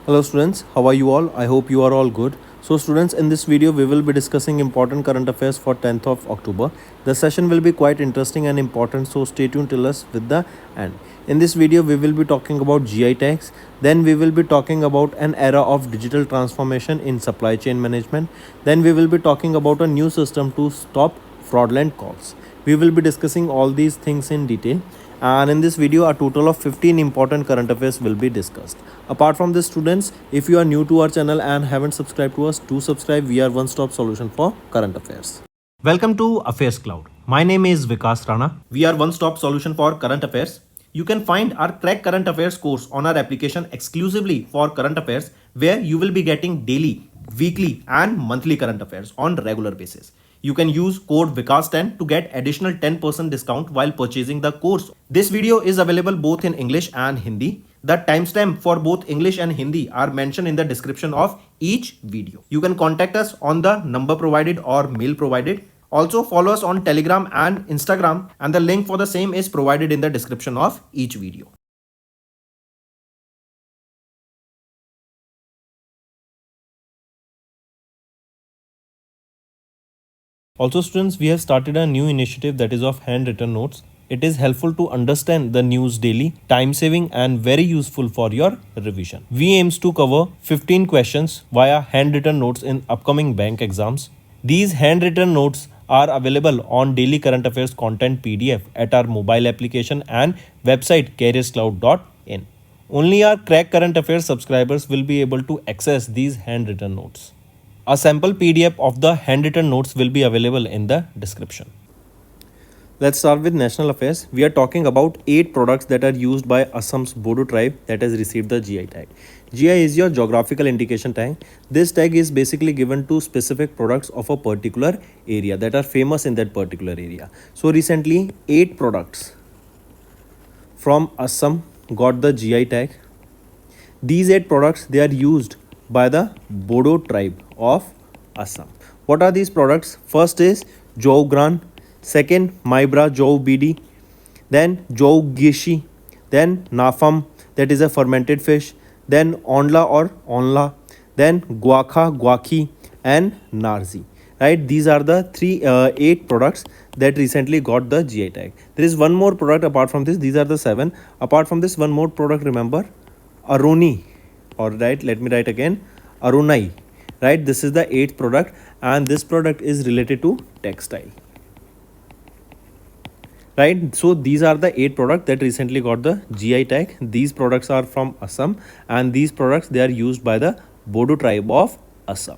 Hello students, how are you all? I hope you are all good. So students, in this video we will be discussing important current affairs for 10th of October. The session will be quite interesting and important, so stay tuned till us with the end. In this video we will be talking about GI tags, then we will be talking about an era of digital transformation in supply chain management, then we will be talking about a new system to stop fraudulent calls. We will be discussing all these things in detail, and in this video a total of 15 important current affairs will be discussed. Apart from this students, if you are new to our channel and haven't subscribed to us, do subscribe. We are one stop solution for current affairs. Welcome to Affairs Cloud. My name is Vikas Rana. We are one stop solution for current affairs. You can find our Crack Current Affairs course on our application exclusively for current affairs, where you will be getting daily, weekly and monthly current affairs on regular basis. You can use code VIKAS10 to get additional 10% discount while purchasing the course. This video is available both in English and Hindi. The timestamp for both English and Hindi are mentioned in the description of each video. You can contact us on the number provided or mail provided. Also follow us on Telegram and Instagram, and the link for the same is provided in the description of each video. Also students, we have started a new initiative that is of handwritten notes. It is helpful to understand the news daily, time saving and very useful for your revision. We aims to cover 15 questions via handwritten notes in upcoming bank exams. These handwritten notes are available on daily current affairs content PDF at our mobile application and website careerscloud.in. Only our Crack Current Affairs subscribers will be able to access these handwritten notes. A sample PDF of the handwritten notes will be available in the description. Let's start with national affairs. We are talking about 8 products that are used by Assam's Bodo tribe that has received the GI tag. GI is your geographical indication tag. This tag is basically given to specific products of a particular area that are famous in that particular area. So recently 8 products from Assam got the GI tag. These 8 products, they are used by the Bodo tribe of Assam. What are these products? First is Jau Gran, second Maibra Jau Bidi, then Jau Gishi, then Nafam, that is a fermented fish, then Onla or Onla, then Guakha, Guaki and Narzi. Right, these are the 8 products that recently got the GI tag. There is one more product apart from this. These are the 7. Apart from this, one more product, remember, Aroni. All right, let me write again, Arunai. Right, this is the 8th product, and this product is related to textile. Right, so these are the 8 products that recently got the GI tag. These products are from Assam, and these products, they are used by the Bodo tribe of Assam.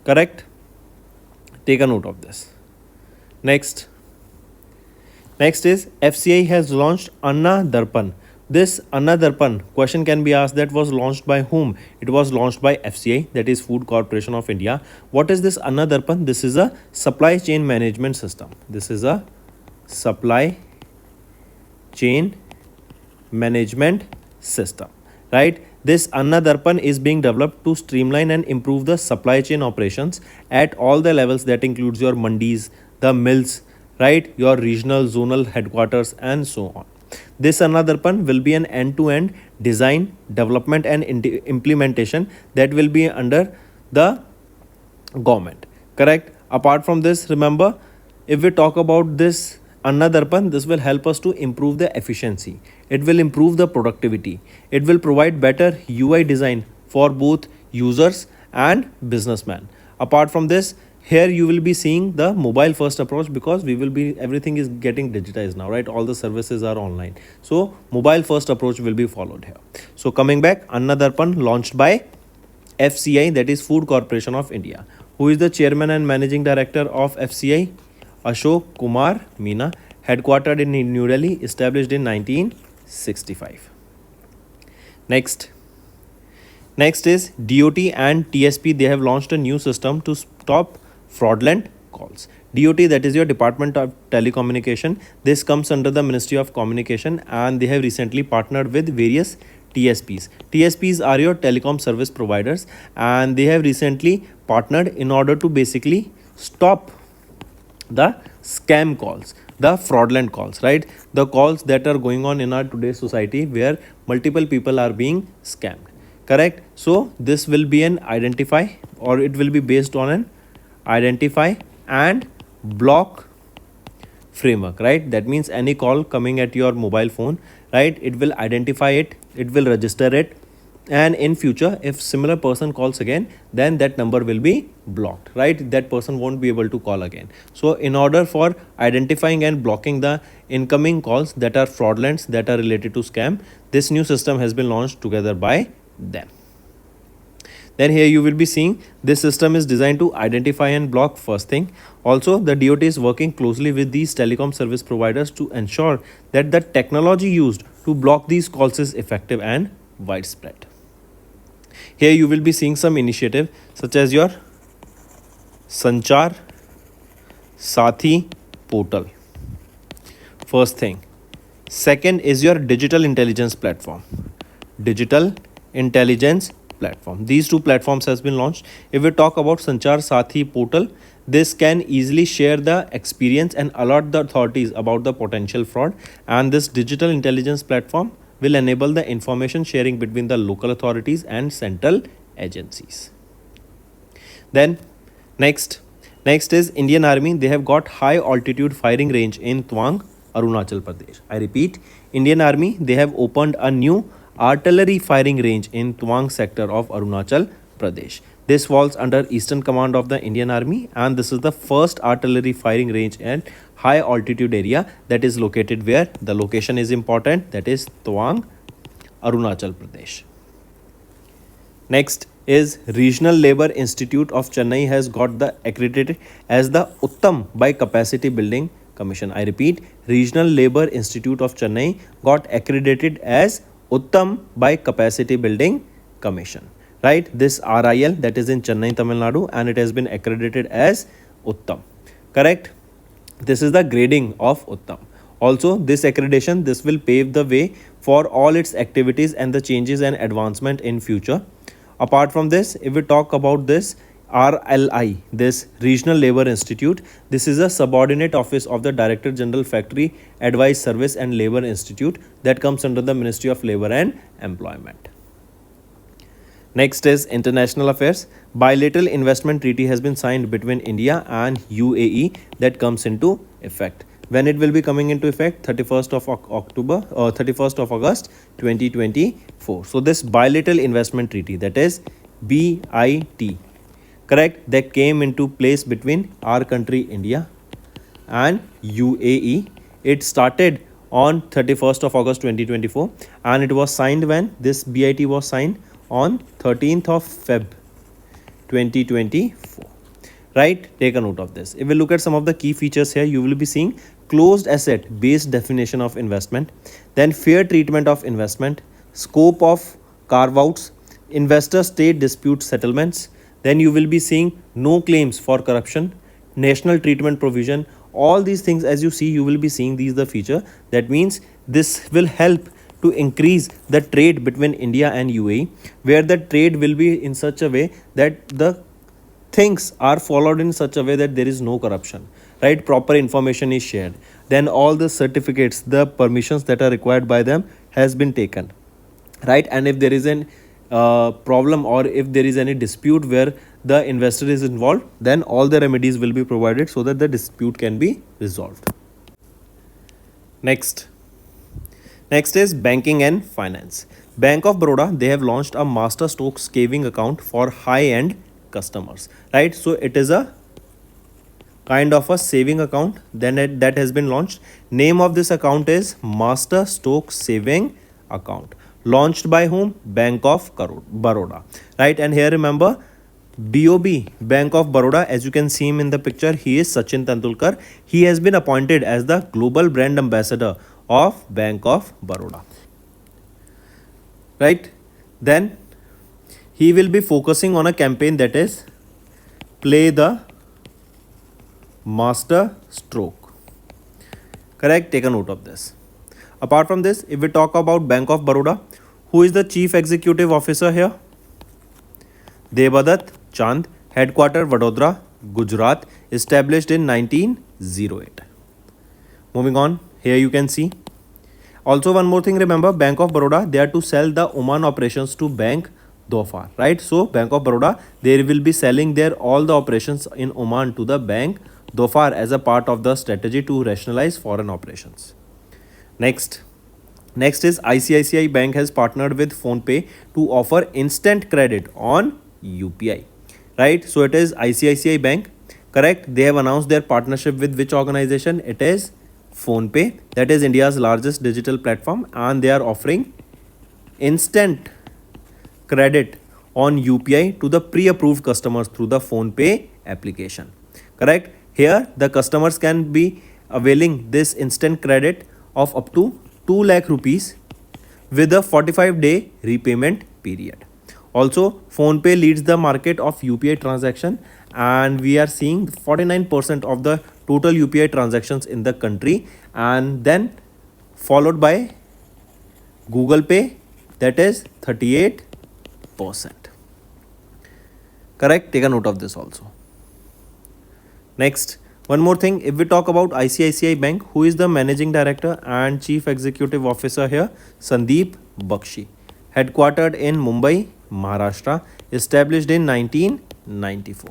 Correct? Take a note of this. Next is FCI has launched Anna Darpan. This Anna Darpan, question can be asked, that was launched by whom? It was launched by FCI, that is Food Corporation of India. What is this Anna Darpan? This is a supply chain management system. This is a supply chain management system. Right? This Anna Darpan is being developed to streamline and improve the supply chain operations at all the levels. That includes your mandis, the mills, right, your regional, zonal headquarters and so on. This Anna Darpan will be an end-to-end design, development and implementation that will be under the government. Correct? Apart from this, remember, if we talk about this Anna Darpan, this will help us to improve the efficiency. It will improve the productivity. It will provide better UI design for both users and businessmen. Apart from this, here you will be seeing the mobile first approach, because everything is getting digitized now, right? All the services are online. So mobile first approach will be followed here. So coming back, Anna Darpan launched by FCI, that is Food Corporation of India. Who is the chairman and managing director of FCI? Ashok Kumar Meena, headquartered in New Delhi, established in 1965. Next is DOT and TSP. They have launched a new system to stop fraudulent calls. DOT, that is your Department of Telecommunication. This comes under the Ministry of Communication, and they have recently partnered with various TSPs. TSPs are your telecom service providers, and they have recently partnered in order to basically stop the scam calls, the fraudulent calls, right? The calls that are going on in our today's society where multiple people are being scammed. correct? So this will be an identify, or it will be based on an identify and block framework, right? That means any call coming at your mobile phone, right, it will identify it, it will register it, and in future if similar person calls again, then that number will be blocked, right? That person won't be able to call again. So in order for identifying and blocking the incoming calls that are fraudulent, that are related to scam, this new system has been launched together by them. Then here you will be seeing this system is designed to identify and block first thing. Also, the DOT is working closely with these telecom service providers to ensure that the technology used to block these calls is effective and widespread. Here you will be seeing some initiative such as your Sanchar Sathi portal. First thing. Second is your digital intelligence platform. Digital intelligence platform. These two platforms has been launched. If we talk about Sanchar Sathi portal, this can easily share the experience and alert the authorities about the potential fraud, and this digital intelligence platform will enable the information sharing between the local authorities and central agencies. Then next is Indian Army. They have got high altitude firing range in Tawang, Arunachal Pradesh. I repeat, Indian Army, they have opened a new artillery firing range in Tawang sector of Arunachal Pradesh. This falls under Eastern Command of the Indian Army, and this is the first artillery firing range and high altitude area that is located where? The location is important, that is Tawang, Arunachal Pradesh. Next is Regional Labour Institute of Chennai has got the accredited as the Uttam by Capacity Building Commission. I repeat, Regional Labour Institute of Chennai got accredited as Uttam by Capacity Building Commission, right? This RIL that is in Chennai, Tamil Nadu, and it has been accredited as Uttam, correct? This is the grading of Uttam. Also, this accreditation, this will pave the way for all its activities and the changes and advancement in future. Apart from this, if we talk about this RLI, this Regional Labour Institute, this is a subordinate office of the Director General Factory Advice Service and Labour Institute that comes under the Ministry of Labour and Employment. Next is international affairs. Bilateral investment treaty has been signed between India and UAE that comes into effect. When it will be coming into effect? 31st of October or 31st of August 2024. So this bilateral investment treaty, that is BIT, correct, that came into place between our country India and UAE. It started on 31st of August 2024 and it was signed when? This BIT was signed on 13th of Feb 2024, right? Take a note of this. If we look at some of the key features here, you will be seeing closed asset based definition of investment, then fair treatment of investment, scope of carve outs, investor state dispute settlements, then you will be seeing no claims for corruption, national treatment provision. All these things, as you see, you will be seeing these the feature. That means this will help to increase the trade between India and UAE, where the trade will be in such a way that the things are followed in such a way that there is no corruption, right? Proper information is shared. Then all the certificates, the permissions that are required by them has been taken, right? And if there is an problem or if there is any dispute where the investor is involved, then all the remedies will be provided so that the dispute can be resolved. Next is banking and finance. Bank of Baroda, they have launched a master stroke saving account for high-end customers, right? So it is a kind of a saving account that has been launched. Name of this account is Master Stroke Saving Account. Launched by whom? Bank of Baroda, right? And here remember, BOB, Bank of Baroda, as you can see him in the picture, he is Sachin Tendulkar. He has been appointed as the global brand ambassador of Bank of Baroda, right? Then he will be focusing on a campaign that is Play the Master Stroke, correct? Take a note of this. Apart from this, if we talk about Bank of Baroda, who is the Chief Executive Officer here? Debadatta Chand, headquarter Vadodara, Gujarat, established in 1908. Moving on, here you can see. Also one more thing, remember, Bank of Baroda, they are to sell the Oman operations to Bank Dhofar, right? So Bank of Baroda, they will be selling their all the operations in Oman to the Bank Dhofar as a part of the strategy to rationalize foreign operations. Next is ICICI Bank has partnered with PhonePe to offer instant credit on UPI, right? So it is ICICI Bank, correct? They have announced their partnership with which organization? It is PhonePe, that is India's largest digital platform, and they are offering instant credit on UPI to the pre-approved customers through the PhonePe application. Correct? Here the customers can be availing this instant credit of up to 2 lakh rupees with a 45-day repayment period. Also, PhonePe leads the market of UPI transaction, and we are seeing 49% of the total UPI transactions in the country, and then followed by Google Pay, that is 38%. Correct? Take a note of this also. Next, one more thing, if we talk about ICICI Bank, who is the managing director and chief executive officer here? Sandeep Bakshi, headquartered in Mumbai, Maharashtra, established in 1994.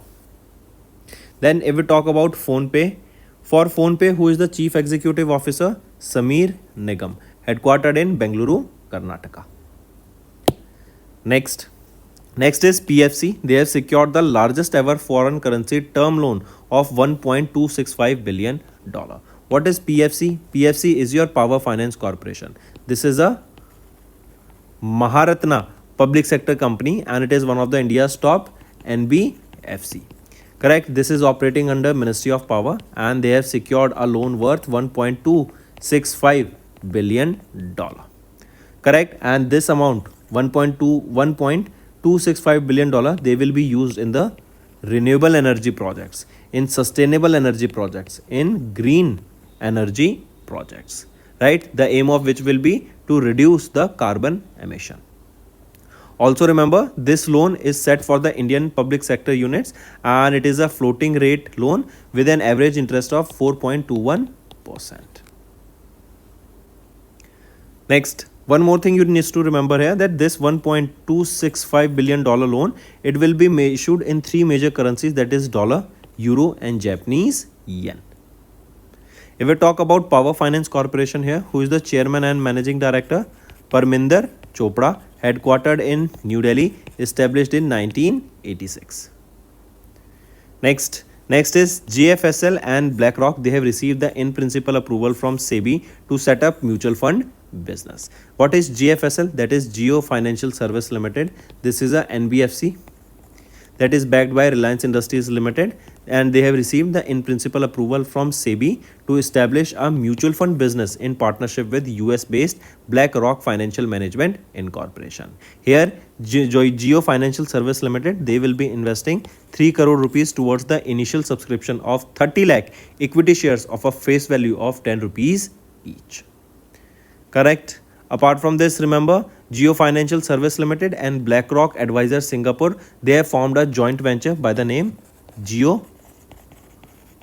Then if we talk about PhonePe, for PhonePe, who is the chief executive officer? Sameer Nigam, headquartered in Bengaluru, Karnataka. Next is PFC. They have secured the largest ever foreign currency term loan of $1.265 billion. What is PFC? PFC is your Power Finance Corporation. This is a Maharatna public sector company, and it is one of the India's top NBFC. Correct? This is operating under Ministry of Power, and they have secured a loan worth $1.265 billion. Correct? And this amount, $1.265 billion, they will be used in the renewable energy projects, in sustainable energy projects, in green energy projects, right? The aim of which will be to reduce the carbon emission. Also remember, this loan is set for the Indian public sector units, and it is a floating rate loan with an average interest of 4.21%. Next, one more thing you need to remember here, that this $1.265 billion loan, it will be issued in three major currencies, that is dollar, euro and Japanese yen. If we talk about Power Finance Corporation here, who is the chairman and managing director? Parminder Chopra, headquartered in New Delhi, established in 1986. Next is GFSL and BlackRock. They have received the in-principle approval from SEBI to set up mutual fund business. What is GFSL? That is Geo Financial Service Limited. This is a NBFC that is backed by Reliance Industries Limited, and they have received the in-principle approval from SEBI to establish a mutual fund business in partnership with US-based BlackRock Financial Management Incorporation. Here, Geo Financial Service Limited, they will be investing 3 crore rupees towards the initial subscription of 30 lakh equity shares of a face value of 10 rupees each. Correct? Apart from this, remember, Geo Financial Service Limited and BlackRock Advisors Singapore, they have formed a joint venture by the name Geo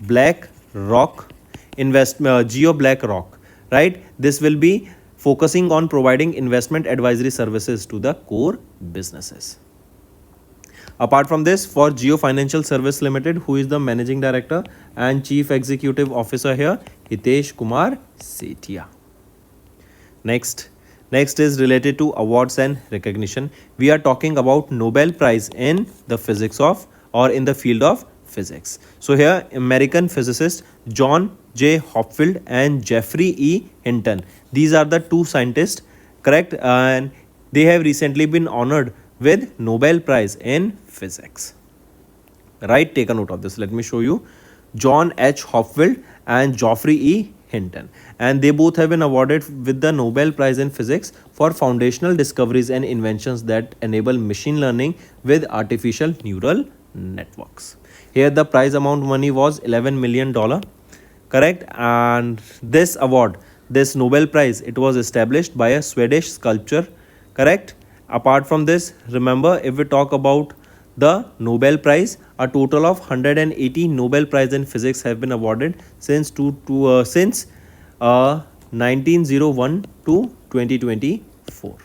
BlackRock, right? This will be focusing on providing investment advisory services to the core businesses. Apart from this, for Geo Financial Service Limited, who is the managing director and chief executive officer here? Hitesh Kumar Sethia. Next is related to awards and recognition. We are talking about Nobel Prize in the physics of, or in the field of physics. So here, American physicists John J. Hopfield and Jeffrey E. Hinton, these are the two scientists, correct? And they have recently been honored with Nobel Prize in physics. Right? Take a note of this. Let me show you. John H. Hopfield and Geoffrey E. Hinton, and they both have been awarded with the Nobel Prize in Physics for foundational discoveries and inventions that enable machine learning with artificial neural networks. Here the prize amount money was $11 million, correct? And this award, this Nobel Prize, it was established by a Swedish sculptor, correct? Apart from this, remember, if we talk about the Nobel Prize, a total of 180 Nobel Prize in Physics have been awarded since 1901 to 2024.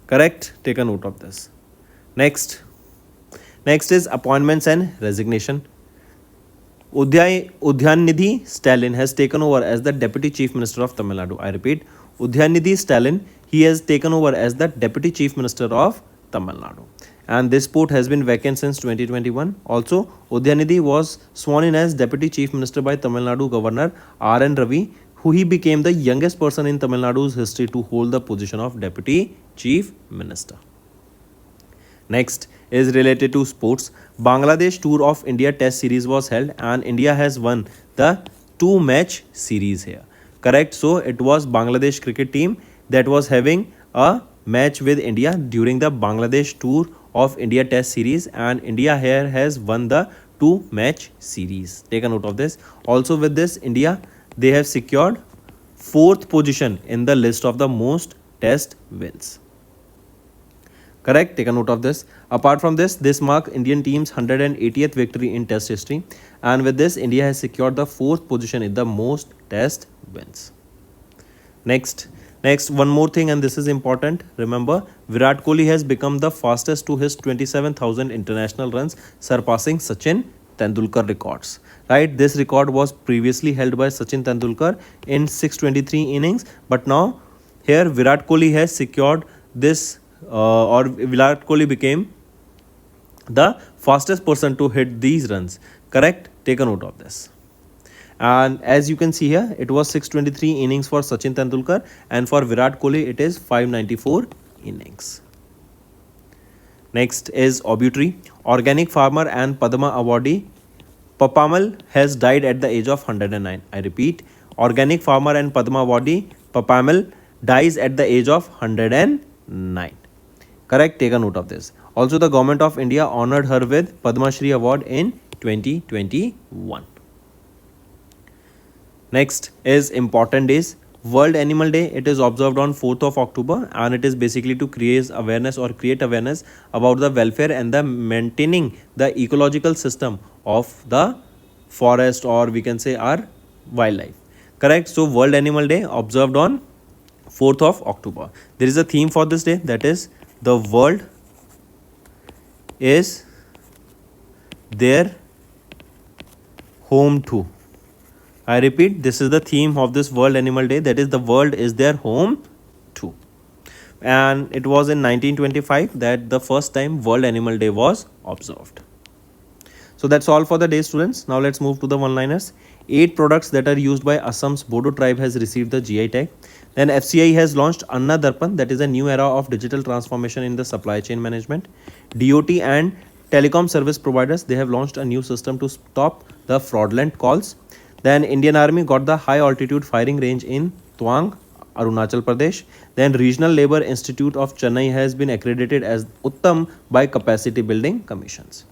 Correct? Take a note of this. Next is appointments and resignation. Udyanidhi Stalin has taken over as the Deputy Chief Minister of Tamil Nadu. I repeat, Udyanidhi Stalin, he has taken over as the Deputy Chief Minister of Tamil Nadu. And this post has been vacant since 2021. Also, Udyanidhi was sworn in as Deputy Chief Minister by Tamil Nadu Governor R.N. Ravi, who he became the youngest person in Tamil Nadu's history to hold the position of Deputy Chief Minister. Next is related to sports. Bangladesh Tour of India Test Series was held and India has won the 2-match series here. Correct? So it was Bangladesh cricket team that was having a match with India during the Bangladesh Tour of India Test Series, and India here has won the 2-match series. Take a note of this. Also with this, India, they have secured 4th position in the list of the most test wins. Correct? Take a note of this. Apart from this, this marks Indian team's 180th victory in test history, and with this, India has secured the 4th position in the most test wins. Next, one more thing, and this is important. Remember, Virat Kohli has become the fastest to his 27,000 international runs, surpassing Sachin Tendulkar records. Right? This record was previously held by Sachin Tendulkar in 623 innings, but now here Virat Kohli has secured this, or Virat Kohli became the fastest person to hit these runs. Correct? Take a note of this. And as you can see here, it was 623 innings for Sachin Tendulkar, and for Virat Kohli it is 594 innings. Next is obituary. Organic farmer and Padma awardee Papamal has died at the age of 109. I repeat, organic farmer and Padma awardee Papamal dies at the age of 109. Correct? Take a note of this. Also, the Government of India honored her with Padma Shri Award in 2021. Next is important days. World Animal Day, it is observed on 4th of October, and it is basically to create awareness about the welfare and the maintaining the ecological system of the forest, or we can say our wildlife. Correct? So World Animal Day observed on 4th of October. There is a theme for this day, that is the world is their home to. I repeat, this is the theme of this World Animal Day, that is the world is their home to. And it was in 1925 that the first time World Animal Day was observed. So that's all for the day, students. Now let's move to the one-liners. 8 products that are used by Assam's Bodo tribe has received the GI tag. Then FCI has launched Anna Darpan, that is a new era of digital transformation in the supply chain management. DOT and telecom service providers, they have launched a new system to stop the fraudulent calls. Then Indian Army got the high altitude firing range in Tawang, Arunachal Pradesh. Then Regional Labour Institute of Chennai has been accredited as Uttam by Capacity Building Commissions.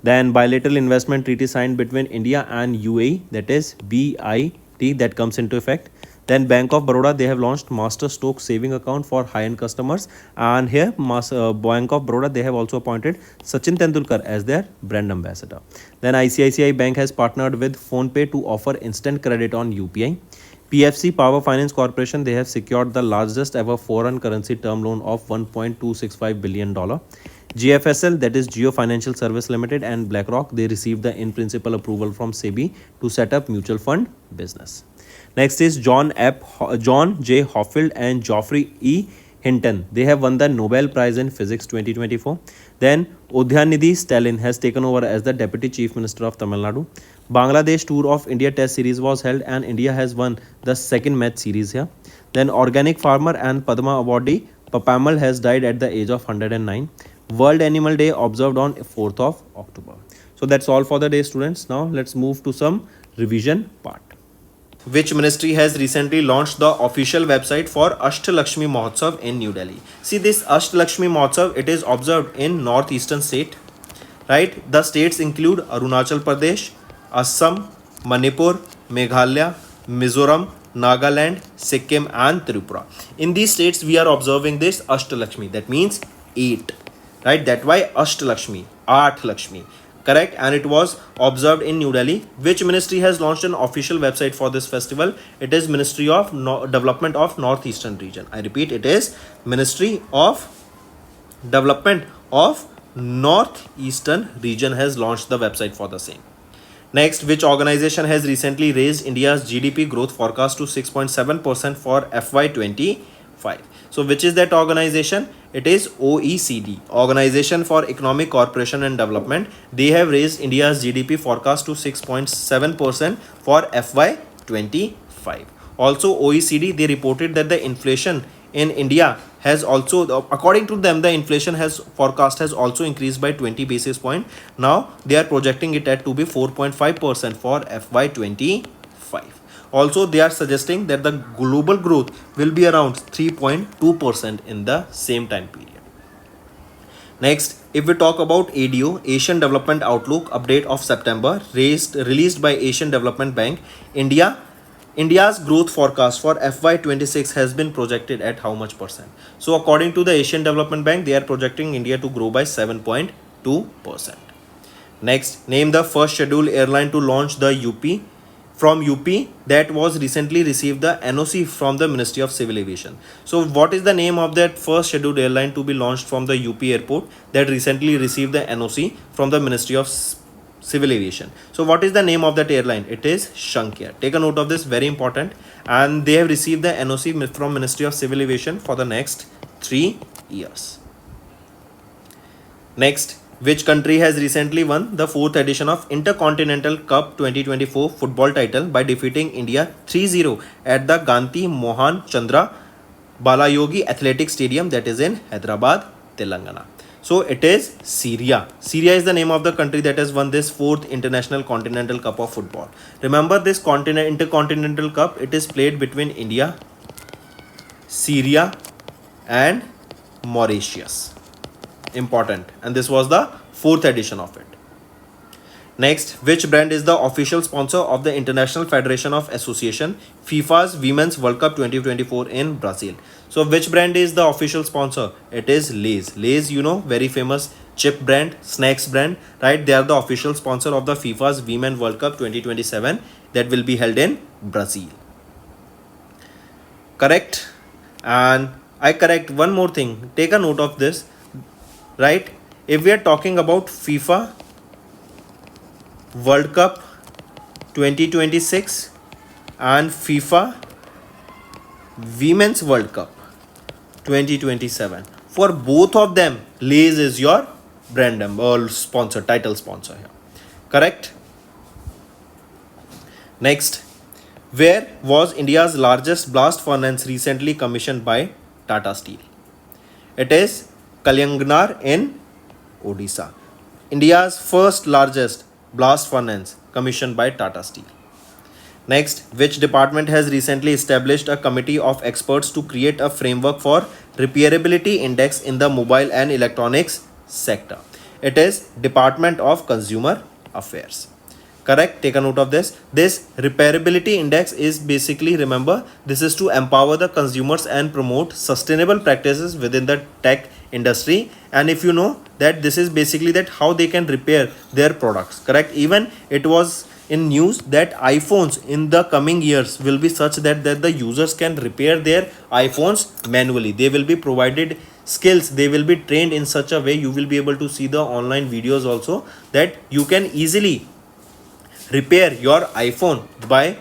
Then bilateral investment treaty signed between India and UAE, that is BIT, that comes into effect. Then Bank of Baroda, they have launched Master Stock Saving Account for high-end customers, and here Bank of Baroda, they have also appointed Sachin Tendulkar as their brand ambassador. Then ICICI Bank has partnered with PhonePe to offer instant credit on UPI. PFC Power Finance Corporation, they have secured the largest ever foreign currency term loan of $1.265 billion. GFSL, that is Geo Financial Service Limited, and BlackRock, they received the in-principle approval from SEBI to set up mutual fund business. Next is John J. Hoffield and Geoffrey E. Hinton. They have won the Nobel Prize in Physics 2024. Then Udyanidhi Stalin has taken over as the Deputy Chief Minister of Tamil Nadu. Bangladesh Tour of India Test Series was held, and India has won the 2nd match series here. Then Organic Farmer and Padma awardee Papamal has died at the age of 109. World Animal Day observed on 4th of October. So that's all for the day, students. Now let's move to some revision part. Which ministry has recently launched the official website for Ashtalakshmi Mahotsav in New Delhi? See, this Ashtalakshmi Mahotsav, it is observed in northeastern state, right? The states include Arunachal Pradesh, Assam, Manipur, Meghalaya, Mizoram, Nagaland, Sikkim and Tripura. In these states, we are observing this Ashtalakshmi. That means 8, right? That's why Ashtalakshmi, Aath Lakshmi. Correct? And it was observed in New Delhi. Which ministry has launched an official website for this festival? It is Ministry of Development of Northeastern Region. I repeat, it is Ministry of Development of Northeastern Region has launched the website for the same. Next, which organization has recently raised India's GDP growth forecast to 6.7% for FY25? So, which is that organization? It is OECD, Organization for Economic Cooperation and Development. They have raised India's GDP forecast to 6.7% for FY25. Also, OECD, they reported that the inflation in India has also, according to them, the inflation has forecast has also increased by 20 basis point. Now they are projecting it at to be 4.5% for FY25. Also, they are suggesting that the global growth will be around 3.2% in the same time period. Next, if we talk about ADO, Asian Development Outlook update of September, released by Asian Development Bank, India's growth forecast for FY26 has been projected at how much percent? So, according to the Asian Development Bank, they are projecting India to grow by 7.2%. Next, name the first scheduled airline to launch the UP that was recently received the NOC from the Ministry of Civil Aviation. So, what is the name of that first scheduled airline to be launched from the UP airport that recently received the NOC from the Ministry of Civil Aviation? So, what is the name of that airline? It is Shankia. Take a note of this, very important. And they have received the NOC from Ministry of Civil Aviation for the next 3 years. Next, which country has recently won the 4th edition of Intercontinental Cup 2024 football title by defeating India 3-0 at the Gandhi Mohan Chandra Balayogi Athletic Stadium, that is in Hyderabad, Telangana? So it is Syria. Syria is the name of the country that has won this 4th International Continental Cup of football. Remember this Intercontinental Cup, it is played between India, Syria and Mauritius. Important. And this was the 4th edition of it. Next, which brand is the official sponsor of the International Federation of Association FIFA's Women's World Cup 2024 in Brazil? So, which brand is the official sponsor? It is Lay's. Lay's, you know, very famous chip brand, snacks brand, right? They are the official sponsor of the FIFA's Women's World Cup 2027 that will be held in Brazil. Correct? And I correct one more thing. Take a note of this, right? If we are talking about FIFA World Cup 2026 and FIFA Women's World Cup 2027, for both of them, Lay's is your brand or sponsor, title sponsor here. Correct? Next, where was India's largest blast furnace recently commissioned by Tata Steel? It is Kalyanganar in Odisha. India's first largest blast furnace commissioned by Tata Steel. Next, which department has recently established a committee of experts to create a framework for repairability index in the mobile and electronics sector? It is Department of Consumer Affairs. Correct? Take a note of this. This repairability index is basically, remember, this is to empower the consumers and promote sustainable practices within the tech industry. And if you know that this is basically that how they can repair their products. Correct? Even it was in news that iPhones in the coming years will be such that the users can repair their iPhones manually. They will be provided skills, they will be trained in such a way, you will be able to see the online videos also, that you can easily repair your iPhone by,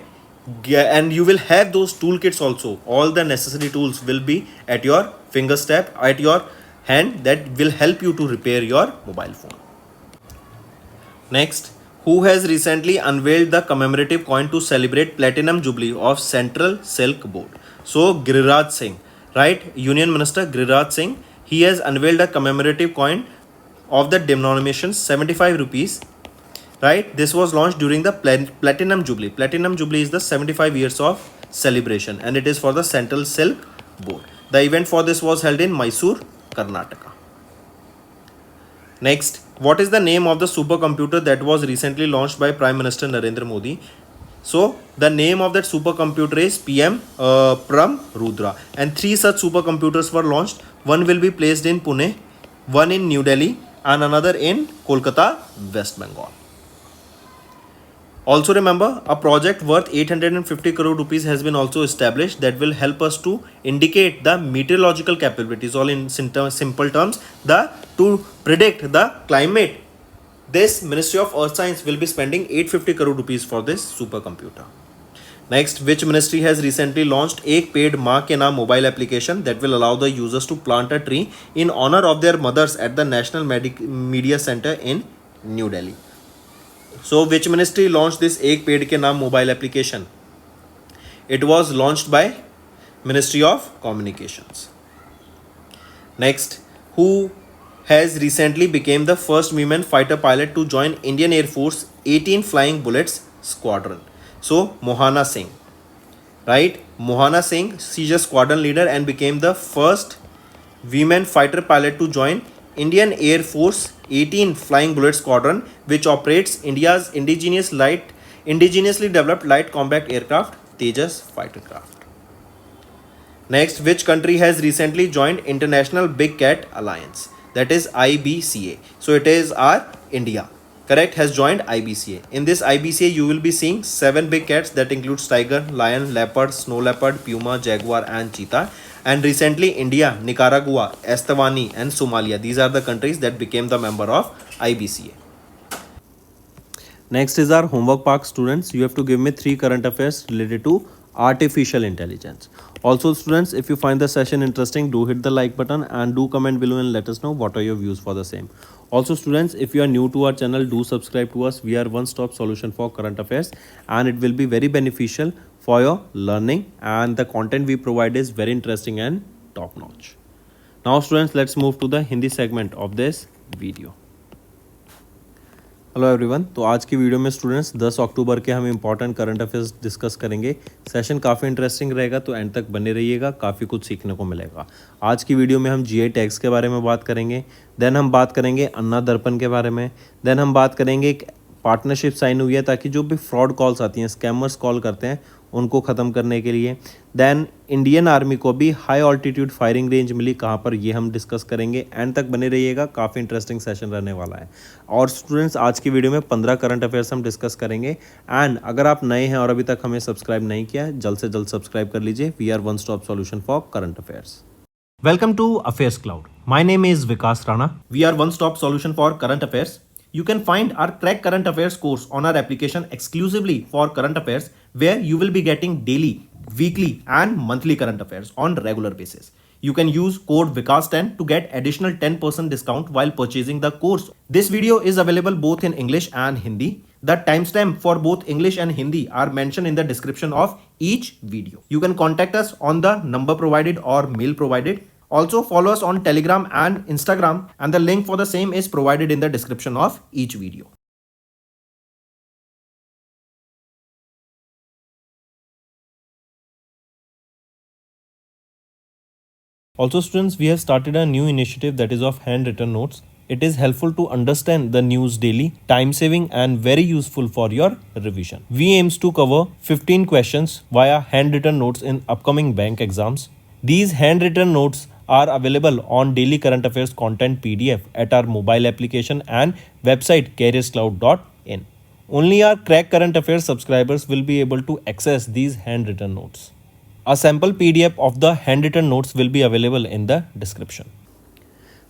and you will have those toolkits also. All the necessary tools will be at your fingerstep, at your hand, that will help you to repair your mobile phone. Next, who has recently unveiled the commemorative coin to celebrate Platinum Jubilee of Central Silk Board? So Giriraj Singh, right? Union Minister Giriraj Singh, he has unveiled a commemorative coin of the denomination 75 rupees. Right? This was launched during the Platinum Jubilee. Platinum Jubilee is the 75 years of celebration and it is for the Central Silk Board. The event for this was held in Mysore, Karnataka. Next, what is the name of the supercomputer that was recently launched by Prime Minister Narendra Modi? So, the name of that supercomputer is PM Param Rudra, and 3 such supercomputers were launched. One will be placed in Pune, one in New Delhi and another in Kolkata, West Bengal. Also remember, a project worth 850 crore rupees has been also established that will help us to indicate the meteorological capabilities, all in simple terms, to predict the climate. This Ministry of Earth Science will be spending 850 crore rupees for this supercomputer. Next, which ministry has recently launched Ek Ped Maa Ke Naam mobile application that will allow the users to plant a tree in honor of their mothers at the National Media Center in New Delhi. So, which ministry launched this Ek Ped Ke Naam mobile application? It was launched by Ministry of Communications. Next, who has recently became the first women fighter pilot to join Indian Air Force 18 Flying Bullets Squadron? So, Mohana Singh, right? Mohana Singh, she's a squadron leader and became the first women fighter pilot to join Indian Air Force 18 Flying Bullet Squadron, which operates India's indigenously developed light combat aircraft, Tejas fighter craft. Next, which country has recently joined International Big Cat Alliance? That is IBCA. So, it is our India. Correct, has joined IBCA. In this IBCA, you will be seeing 7 big cats that includes tiger, lion, leopard, snow leopard, puma, jaguar and cheetah. And recently India, Nicaragua, Eswatini and Somalia, these are the countries that became the member of IBCA. Next is our homework part, students. You have to give me 3 current affairs related to artificial intelligence. Also students, if you find the session interesting, do hit the like button and do comment below and let us know what are your views for the same. Also students, if you are new to our channel, do subscribe to us. We are one stop solution for current affairs and it will be very beneficial for your learning, and the content we provide is very interesting and top notch. Now students, let's move to the Hindi segment of this video. Hello everyone, तो आज की video में students 10 अक्टूबर के हम important current affairs discuss करेंगे। Session काफ़ी interesting रहेगा, तो एंड तक बने रहिएगा, काफ़ी कुछ सीखने को मिलेगा। आज की वीडियो में हम जीआई टैग्स के बारे में बात करेंगे, देन हम बात करेंगे अन्ना दर्पण के बारे में, देन हम बात करेंगे एक पार्टनरशिप साइन हुई है ताकि जो भी फ्रॉड कॉल्स आती हैं, स्कैमर्स कॉल करते हैं, उनको ख़त्म करने के लिए। देन इंडियन आर्मी को भी हाई ऑल्टीट्यूड फायरिंग रेंज मिली, कहाँ पर, ये हम डिस्कस करेंगे। एंड तक बने रहिएगा, काफ़ी इंटरेस्टिंग सेशन रहने वाला है। और स्टूडेंट्स, आज की वीडियो में 15 करंट अफेयर्स हम डिस्कस करेंगे। एंड अगर आप नए हैं और अभी तक हमें सब्सक्राइब नहीं किया है, जल्द से जल्द सब्सक्राइब कर लीजिए। We are one stop solution for current affairs. Welcome to Affairs Cloud. My name is Vikas Rana. We are one-stop solution for current affairs. You can find our Crack Current Affairs course on our application exclusively for current affairs, where you will be getting daily, weekly and monthly current affairs on regular basis. You can use code VIKAS10 to get additional 10% discount while purchasing the course. This video is available both in English and Hindi. The timestamp for both English and Hindi are mentioned in the description of each video. You can contact us on the number provided or mail provided. Also follow us on Telegram and Instagram, and the link for the same is provided in the description of each video. Also students, we have started a new initiative that is of handwritten notes. It is helpful to understand the news daily, time saving and very useful for your revision. We aims to cover 15 questions via handwritten notes in upcoming bank exams. These handwritten notes are available on Daily Current Affairs content PDF at our mobile application and website careerscloud.in. Only our Crack Current Affairs subscribers will be able to access these handwritten notes. A sample PDF of the handwritten notes will be available in the description.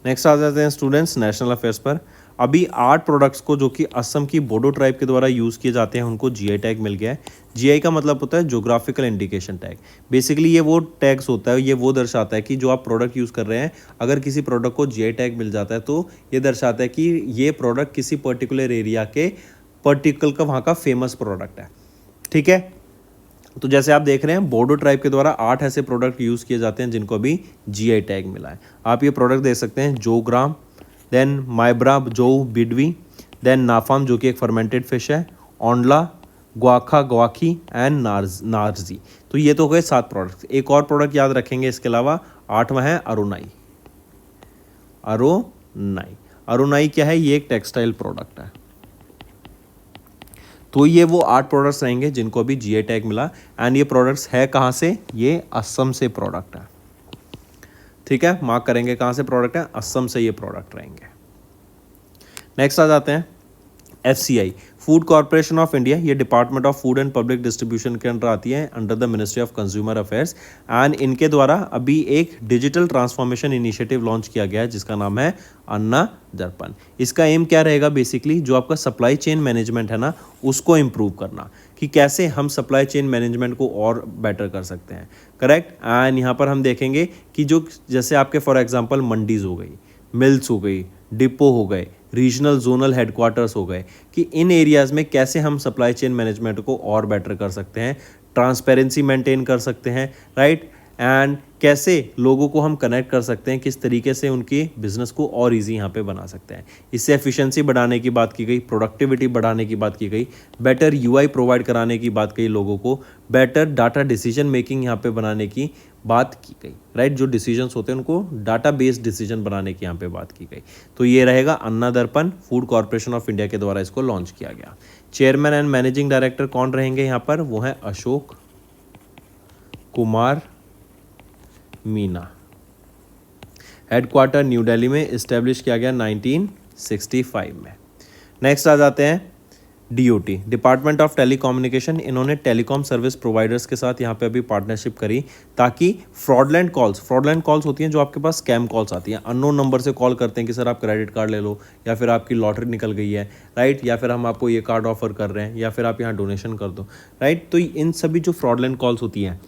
Next आ जाते हैं students national affairs पर। अभी 8 products को जो कि असम की Bodo tribe के द्वारा यूज़ किए जाते हैं, उनको जीआई टैग मिल गया है। जीआई का मतलब होता है ज्योग्राफिकल इंडिकेशन टैग। बेसिकली ये वो टैग्स होता है, ये वो दर्शाता है कि जो आप प्रोडक्ट यूज़ कर रहे हैं, अगर किसी प्रोडक्ट को जीआई टैग मिल जाता है तो ये दर्शाता है कि ये प्रोडक्ट किसी पर्टिकुलर एरिया के पर्टिकुलर का वहाँ का फेमस प्रोडक्ट है। ठीक है, तो जैसे आप देख रहे हैं, बोडो ट्राइब के द्वारा 8 ऐसे प्रोडक्ट यूज़ किए जाते हैं जिनको भी जीआई टैग मिला है। आप ये प्रोडक्ट देख सकते हैं, जोग्राम, देन माइब्रा जो बिडवी, देन नाफाम जो कि एक फर्मेंटेड फिश है, ओंडला, ग्वाखा ग्वाखी एंड नार्जी। तो ये तो गए 7 प्रोडक्ट। एक और प्रोडक्ट याद रखेंगे इसके अलावा, 8वां है अरुनाई। अरुनाई क्या है? ये एक टेक्सटाइल प्रोडक्ट है। तो ये वो 8 प्रोडक्ट्स रहेंगे जिनको अभी जीआई टैग मिला। एंड ये प्रोडक्ट्स है कहाँ से? ये असम से प्रोडक्ट है। ठीक है, मार्क करेंगे कहाँ से प्रोडक्ट है, असम से ये प्रोडक्ट रहेंगे। नेक्स्ट आ जाते हैं FCI, food corporation of India, ये department of food and public distribution के अंडर आती है, under the ministry of consumer affairs. And इनके द्वारा अभी एक डिजिटल ट्रांसफॉर्मेशन इनिशिएटिव लॉन्च किया गया है जिसका नाम है अन्ना दर्पण। इसका एम क्या रहेगा, बेसिकली जो आपका सप्लाई चेन मैनेजमेंट है ना, उसको इम्प्रूव करना, कि कैसे हम सप्लाई चेन मैनेजमेंट को और बेटर कर सकते हैं। करेक्ट। एंड यहाँ पर हम देखेंगे कि जो जैसे आपके फॉर एग्जांपल मंडीज हो गई, मिल्स हो गई, डिपो हो गए, रीजनल जोनल हेडक्वार्टर्स हो गए, कि इन एरियाज़ में कैसे हम सप्लाई चेन मैनेजमेंट को और बेटर कर सकते हैं, ट्रांसपेरेंसी मेंटेन कर सकते हैं, राइट। एंड कैसे लोगों को हम कनेक्ट कर सकते हैं, किस तरीके से उनकी बिजनेस को और इजी यहाँ पे बना सकते हैं। इससे एफिशिएंसी बढ़ाने की बात की गई, प्रोडक्टिविटी बढ़ाने की बात की गई, बेटर यूआई प्रोवाइड कराने की बात कही लोगों को, बेटर डाटा डिसीजन मेकिंग यहाँ पे बनाने की बात की गई, राइट। जो डिसीजंस होते हैं उनको डाटा बेस्ड डिसीजन बनाने की यहाँ पे बात की गई। तो ये रहेगा अन्ना दर्पण, फूड कॉर्पोरेशन ऑफ इंडिया के द्वारा इसको लॉन्च किया गया। चेयरमैन एंड मैनेजिंग डायरेक्टर कौन रहेंगे यहाँ पर, वो है अशोक कुमार मीना। हेडक्वार्टर न्यू दिल्ली में इस्टेब्लिश किया गया 1965 में। नेक्स्ट आ जाते हैं डीओटी, डिपार्टमेंट ऑफ टेलीकम्युनिकेशन। इन्होंने टेलीकॉम सर्विस प्रोवाइडर्स के साथ यहाँ पे अभी पार्टनरशिप करी ताकि फ्रॉडलेंट कॉल्स होती हैं जो आपके पास स्कैम कॉल्स आती हैं, अननोन नंबर से कॉल करते हैं कि सर आप क्रेडिट कार्ड ले लो, या फिर आपकी लॉटरी निकल गई है, राइट, या फिर हम आपको ये कार्ड ऑफर कर रहे हैं, या फिर आप यहाँ डोनेशन कर दो, राइट। तो इन सभी जो फ्रॉडलेंट कॉल्स होती हैं,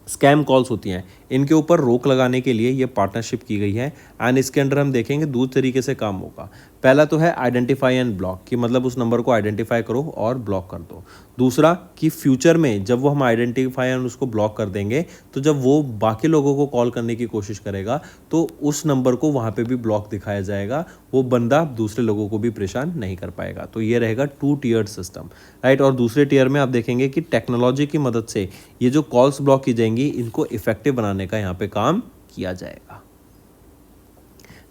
स्कैम कॉल्स होती हैं, इनके ऊपर रोक लगाने के लिए ये पार्टनरशिप की गई है। एंड इसके अंडर हम देखेंगे दो तरीके से काम होगा। पहला तो है आइडेंटिफाई एंड ब्लॉक, कि मतलब उस नंबर को आइडेंटिफाई करो और ब्लॉक कर दो। दूसरा कि फ्यूचर में जब वो हम आइडेंटिफाई एंड उसको ब्लॉक कर देंगे, तो जब वो बाकी लोगों को कॉल करने की कोशिश करेगा तो उस नंबर को वहाँ पे भी ब्लॉक दिखाया जाएगा, वो बंदा दूसरे लोगों को भी परेशान नहीं कर पाएगा। तो ये रहेगा 2 टियर सिस्टम, राइट। और दूसरे टियर में आप देखेंगे कि टेक्नोलॉजी की मदद से ये जो कॉल्स ब्लॉक की जाएंगी, इनको इफेक्टिव बनाने का यहाँ पे काम किया जाएगा।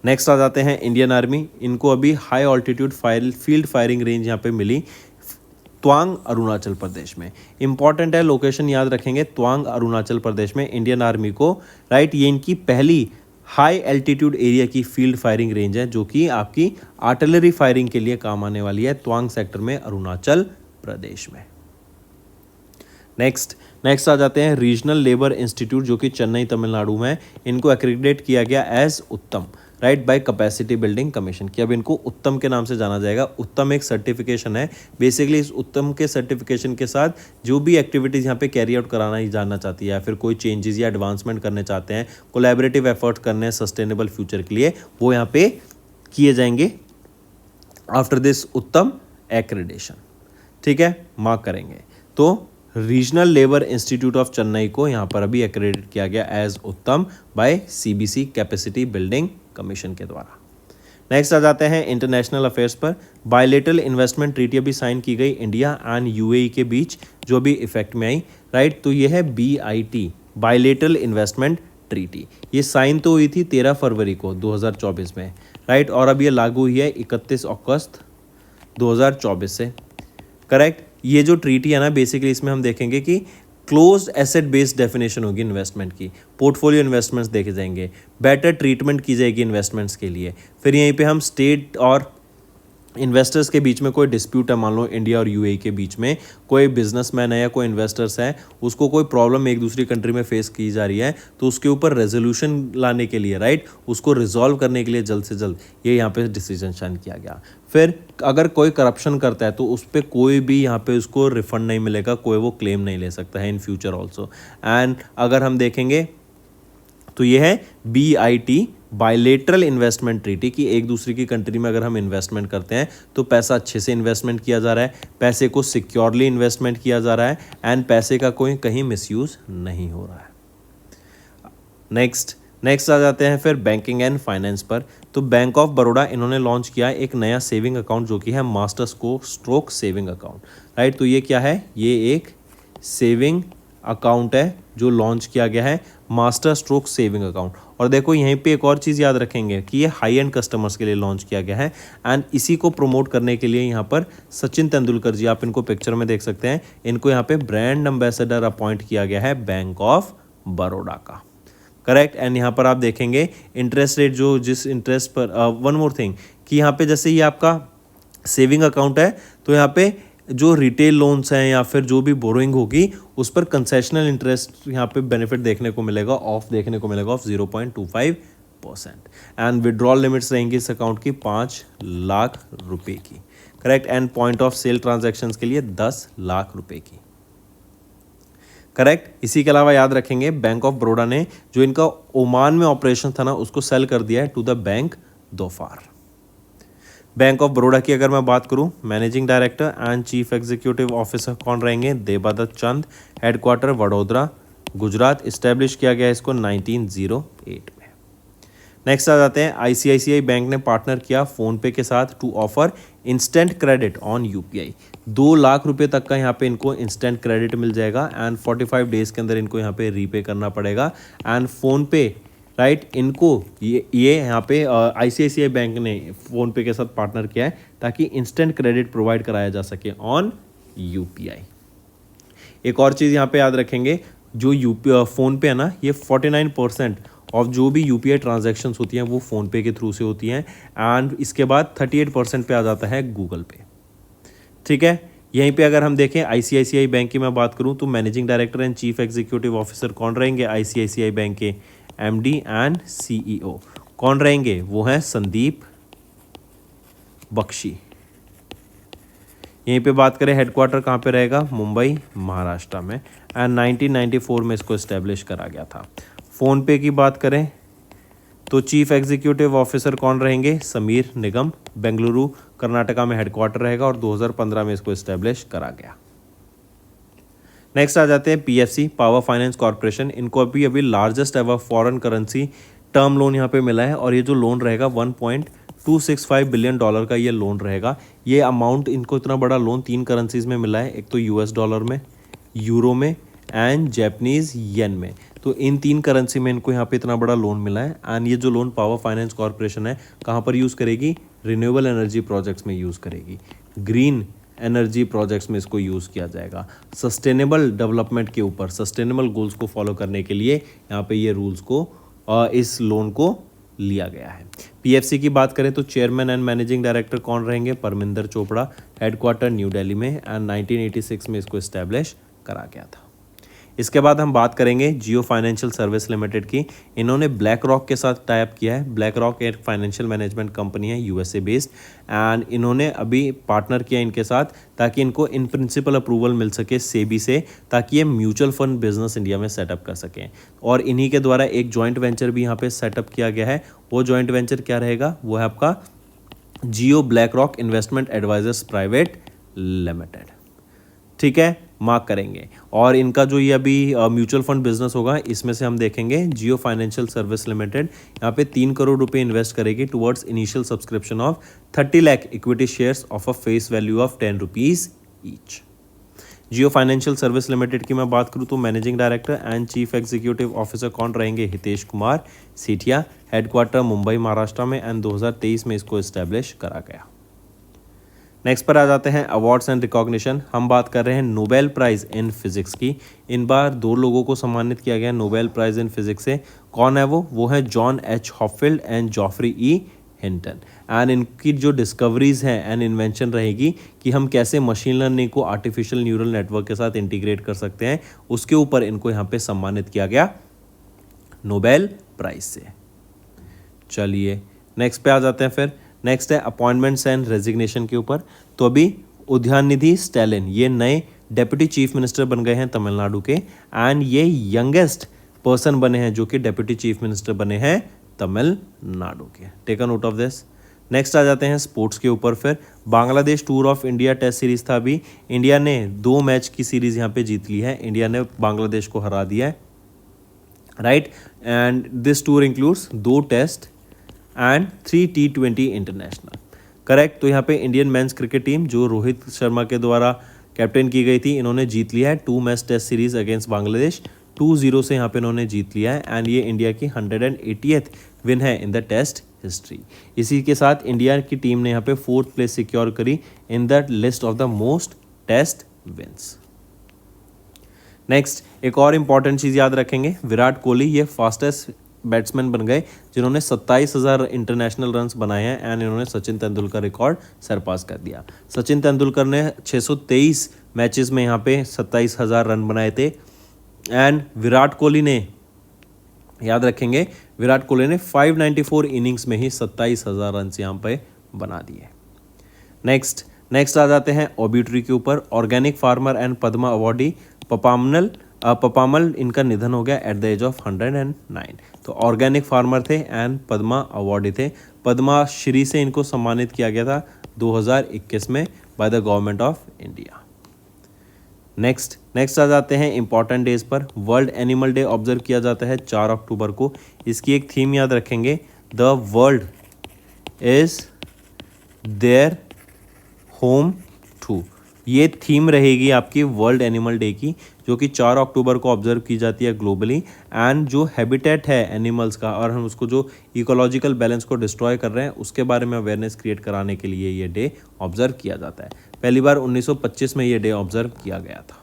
नेक्स्ट आ जाते हैं इंडियन आर्मी। इनको अभी high altitude field firing range यहाँ पे मिली तवांग अरुणाचल प्रदेश में। इंपॉर्टेंट है, लोकेशन याद रखेंगे, तवांग अरुणाचल प्रदेश में इंडियन आर्मी को, राइट, ये इनकी पहली हाई एल्टीट्यूड एरिया की फील्ड फायरिंग रेंज है जो कि आपकी आर्टिलरी फायरिंग के लिए काम आने वाली है, तवांग सेक्टर में अरुणाचल प्रदेश में। नेक्स्ट आ जाते हैं रीजनल लेबर इंस्टीट्यूट जो कि चेन्नई तमिलनाडु में। इनको एक्रेडिटेट किया गया as Uttam, right, by capacity building commission, कि अब इनको उत्तम के नाम से जाना जाएगा। उत्तम एक सर्टिफिकेशन है, बेसिकली इस उत्तम के सर्टिफिकेशन के साथ जो भी एक्टिविटीज़ यहाँ पे कैरी आउट कराना ही जानना चाहती है, या फिर कोई चेंजेस या एडवांसमेंट करने चाहते हैं, कोलैबोरेटिव एफर्ट्स करने हैं सस्टेनेबल फ्यूचर के लिए, वो यहाँ पे किए जाएंगे आफ्टर दिस उत्तम एक्रेडिटेशन। ठीक है, मार्क करेंगे। तो regional labour institute of Chennai को यहाँ पर अभी एक्रेडिट किया गया as Uttam by CBC capacity building commission के द्वारा। नेक्स्ट आ जाते हैं इंटरनेशनल अफेयर्स पर। बायलेटरल इन्वेस्टमेंट ट्रीटी अभी साइन की गई इंडिया एंड यूएई के बीच, जो अभी इफेक्ट में आई, राइट। तो ये है BIT, बायलेटरल इन्वेस्टमेंट ट्रीटी। ये साइन तो हुई थी 13 फरवरी को 2024 में, राइट, और अब ये लागू हुई है 31 अगस्त 2024 से, करेक्ट। ये जो ट्रीटी है ना, बेसिकली इसमें हम देखेंगे कि क्लोज्ड एसेट बेस्ड डेफिनेशन होगी इन्वेस्टमेंट की, पोर्टफोलियो इन्वेस्टमेंट्स देखे जाएंगे, बेटर ट्रीटमेंट की जाएगी इन्वेस्टमेंट्स के लिए। फिर यहीं पे हम स्टेट और इन्वेस्टर्स के बीच में कोई डिस्प्यूट है, मान लो इंडिया और यूएई के बीच में कोई बिजनेसमैन है या कोई इन्वेस्टर्स है, उसको कोई प्रॉब्लम एक दूसरी कंट्री में फेस की जा रही है, तो उसके ऊपर रेजोल्यूशन लाने के लिए, राइट, उसको रिजॉल्व करने के लिए जल्द से जल्द ये यहाँ पे डिसीजन साइन किया गया। फिर अगर कोई करप्शन करता है तो उस पर कोई भी यहाँ पे उसको रिफंड नहीं मिलेगा, कोई वो क्लेम नहीं ले सकता है इन फ्यूचर ऑल्सो। एंड अगर हम देखेंगे तो ये है BIT, बायलेटरल इन्वेस्टमेंट ट्रीटी, की एक दूसरे की कंट्री में अगर हम इन्वेस्टमेंट करते हैं तो पैसा अच्छे से इन्वेस्टमेंट किया जा रहा है, पैसे को सिक्योरली इन्वेस्टमेंट किया जा रहा है, एंड पैसे का कोई कहीं मिसयूज नहीं हो रहा है। नेक्स्ट आ जाते हैं फिर बैंकिंग एंड फाइनेंस पर। तो बैंक ऑफ बड़ौदा इन्होंने लॉन्च किया एक नया सेविंग अकाउंट जो कि है master stroke saving account, right. तो ये क्या है, ये एक सेविंग अकाउंट है जो लॉन्च किया गया है, मास्टर स्ट्रोक सेविंग अकाउंट। और देखो यहीं पे एक और चीज़ याद रखेंगे कि ये हाई एंड कस्टमर्स के लिए लॉन्च किया गया है, एंड इसी को प्रमोट करने के लिए यहाँ पर सचिन तेंदुलकर जी, आप इनको पिक्चर में देख सकते हैं, इनको यहाँ पे ब्रांड एम्बेसडर अपॉइंट किया गया है बैंक ऑफ बड़ौदा का, करेक्ट। एंड यहाँ पर आप देखेंगे इंटरेस्ट रेट, जो जिस इंटरेस्ट पर वन मोर थिंग कि यहाँ पे जैसे ये आपका सेविंग अकाउंट है तो यहाँ पे जो रिटेल लोन्स हैं या फिर जो भी बोरोइंग होगी उस पर कंसेशनल इंटरेस्ट यहाँ पे बेनिफिट देखने को मिलेगा, ऑफ देखने को मिलेगा ऑफ 0.25%। एंड विड्रॉल लिमिट्स रहेंगी इस अकाउंट की 5 लाख रुपए की, correct. And point of sale transactions के लिए 10 लाख रुपए की, करेक्ट। इसी के अलावा याद रखेंगे बैंक ऑफ बड़ौदा ने जो इनका ओमान में ऑपरेशन था ना उसको सेल कर दिया है to the bank Dhofar. Bank of Baroda की अगर मैं बात करूं, managing director and chief executive officer कौन रहेंगे? देबादत्त चंद। हेडक्वार्टर वडोदरा, गुजरात। इस्टेब्लिश किया गया इसको 1908 में। नेक्स्ट आ जाते हैं, आईसीआईसीआई बैंक ने पार्टनर किया फोनपे के साथ to offer instant credit on UPI. 2 lakh रुपए तक का यहाँ पे इनको इंस्टेंट क्रेडिट मिल जाएगा एंड 45 डेज के अंदर इनको यहाँ पे रीपे करना पड़ेगा। एंड फोनपे, राइट, इनको ये यहाँ पे आईसीआईसीआई बैंक ने फोनपे के साथ पार्टनर किया है ताकि इंस्टेंट क्रेडिट प्रोवाइड कराया जा सके ऑन यूपीआई। एक और चीज़ यहाँ पे याद रखेंगे, जो फोनपे है ना, ये 49% ऑफ जो भी यूपीआई ट्रांजैक्शंस होती हैं वो फ़ोनपे के थ्रू से होती हैं। एंड इसके बाद 38% पे आ जाता है गूगल पे, ठीक है। यहीं पे अगर हम देखें आईसीआईसीआई बैंक की मैं बात करूं तो managing director and chief executive officer कौन रहेंगे? आईसीआईसीआई बैंक के एमडी एंड सीईओ कौन रहेंगे? वो हैं संदीप बख्शी। यहीं पे बात करें हेडक्वार्टर कहाँ पे रहेगा? मुंबई, महाराष्ट्र में। एंड 1994 में इसको इस्टेब्लिश करा गया था। फ़ोनपे की बात करें तो चीफ एग्जीक्यूटिव ऑफिसर कौन रहेंगे? समीर निगम। बेंगलुरु, कर्नाटका में हेडक्वार्टर रहेगा और 2015 में इसको इस्टेब्लिश करा गया। नेक्स्ट आ जाते हैं पीएफसी, पावर फाइनेंस कॉर्पोरेशन। इनको अभी largest ever foreign currency term loan यहाँ पे मिला है और ये जो लोन रहेगा 1.265 बिलियन डॉलर का ये लोन रहेगा। ये अमाउंट, इनको इतना बड़ा लोन 3 करेंसीज में मिला है, एक तो यूएस डॉलर में, यूरो में एंड जैपनीज येन में। तो इन 3 करेंसी में इनको यहाँ पे इतना बड़ा लोन मिला है। एंड ये जो लोन पावर फाइनेंस कॉर्पोरेशन है कहाँ पर यूज़ करेगी? रिन्यूएबल एनर्जी प्रोजेक्ट्स में यूज़ करेगी, ग्रीन एनर्जी प्रोजेक्ट्स में इसको यूज़ किया जाएगा। सस्टेनेबल डेवलपमेंट के ऊपर, सस्टेनेबल गोल्स को फॉलो करने के लिए यहाँ पे ये रूल्स को, इस लोन को लिया गया है। पीएफसी की बात करें तो चेयरमैन एंड मैनेजिंग डायरेक्टर कौन रहेंगे? परमिंदर चोपड़ा। हेडक्वार्टर न्यू दिल्ली में एंड 1986 में इसको इस्टेब्लिश करा गया था। इसके बाद हम बात करेंगे जियो फाइनेंशियल सर्विस लिमिटेड की। इन्होंने ब्लैक रॉक के साथ टाई अप किया है। ब्लैक रॉक एक फाइनेंशियल मैनेजमेंट कंपनी है यूएसए बेस्ड एंड इन्होंने अभी पार्टनर किया इनके साथ ताकि इनको इन प्रिंसिपल अप्रूवल मिल सके सेबी से, ताकि ये म्यूचुअल फंड बिजनेस इंडिया में सेटअप कर सकें। और इन्हीं के द्वारा एक जॉइंट वेंचर भी यहाँ पे सेटअप किया गया है। वो जॉइंट वेंचर क्या रहेगा? वो है आपका Jio BlackRock investment advisers private limited, ठीक है, मार्क करेंगे। और इनका जो ये अभी म्यूचुअल फंड बिजनेस होगा इसमें से हम देखेंगे जियो फाइनेंशियल सर्विस लिमिटेड यहाँ पे 3 करोड़ रुपए इन्वेस्ट करेगी towards initial subscription of 30 lakh equity shares of a face value of 10 rupees each. Jio financial service limited की मैं बात करूँ तो managing director and chief executive officer कौन रहेंगे? हितेश कुमार सेठिया। हेडक्वार्टर मुंबई, महाराष्ट्र में एंड 2023 में इसको इस्टेब्लिश करा गया। नेक्स्ट पर आ जाते हैं अवार्ड्स एंड रिकॉग्निशन। हम बात कर रहे हैं नोबेल प्राइज़ इन फिजिक्स की। इन बार 2 लोगों को सम्मानित किया गया नोबेल प्राइज़ इन फिजिक्स से। कौन है वो है John H Hopfield and Geoffrey E Hinton. And इनकी जो डिस्कवरीज हैं एंड इन्वेंशन रहेगी कि हम कैसे मशीन लर्निंग को आर्टिफिशियल न्यूरल नेटवर्क के साथ इंटीग्रेट कर सकते हैं, उसके ऊपर इनको यहाँ पे सम्मानित किया गया नोबेल प्राइज़ से। चलिए नेक्स्ट पे आ जाते हैं फिर। नेक्स्ट है अपॉइंटमेंट्स एंड रेजिग्नेशन के ऊपर। तो अभी उदयनिधि स्टैलिन ये नए डेप्यूटी चीफ मिनिस्टर बन गए हैं तमिलनाडु के एंड ये यंगेस्ट पर्सन बने हैं जो कि डेप्यूटी चीफ मिनिस्टर बने हैं तमिलनाडु के। Take a note of this. Next आ जाते हैं स्पोर्ट्स के ऊपर। फिर Bangladesh tour of India test series था अभी। इंडिया ने 2 मैच की सीरीज यहाँ पे जीत ली है। इंडिया ने बांग्लादेश को हरा दिया है, right. And this tour includes 2 test and 3 T20 international, correct. तो यहाँ पे इंडियन मेंस क्रिकेट टीम जो रोहित शर्मा के द्वारा कैप्टन की गई थी, इन्होंने जीत लिया है 2 match test series against Bangladesh. 2-0 से यहाँ पे इन्होंने जीत लिया है एंड ये इंडिया की 180th विन है इन द टेस्ट हिस्ट्री। इसी के साथ इंडिया की टीम ने यहाँ पे 4th प्लेस सिक्योर करी in the list of the most test wins. Next एक और इंपॉर्टेंट चीज़ याद रखेंगे, विराट कोहली ये फास्टेस्ट बैट्समैन बन गए जिन्होंने 27,000 इंटरनेशनल रन्स बनाए हैं एंड इन्होंने सचिन तेंदुलकर रिकॉर्ड सरपास कर दिया। सचिन तेंदुलकर ने 623 मैचेस में यहाँ पे 27,000 रन बनाए थे एंड विराट कोहली ने, याद रखेंगे, विराट कोहली ने 594 इनिंग्स में ही 27,000 रन यहाँ पे बना दिए। नेक्स्ट आ जाते हैं ओब्यूटरी के ऊपर। Organic farmer and Padma awardee Pappammal इनका निधन हो गया एट द एज ऑफ 109। तो ऑर्गेनिक फार्मर थे एंड पद्मा अवार्डी थे। पद्मा श्री से इनको सम्मानित किया गया था 2021 में by the government of India. Next आ जाते हैं इंपॉर्टेंट डेज पर। वर्ल्ड एनिमल डे ऑब्जर्व किया जाता है 4 अक्टूबर को। इसकी एक थीम याद रखेंगे, the world is their home too. ये थीम रहेगी आपकी वर्ल्ड एनिमल डे की, जो कि 4 अक्टूबर को ऑब्जर्व की जाती है ग्लोबली। एंड जो हैबिटेट है एनिमल्स का और हम उसको जो इकोलॉजिकल बैलेंस को डिस्ट्रॉय कर रहे हैं उसके बारे में अवेयरनेस क्रिएट कराने के लिए ये डे ऑब्जर्व किया जाता है। पहली बार 1925 में ये डे ऑब्जर्व किया गया था।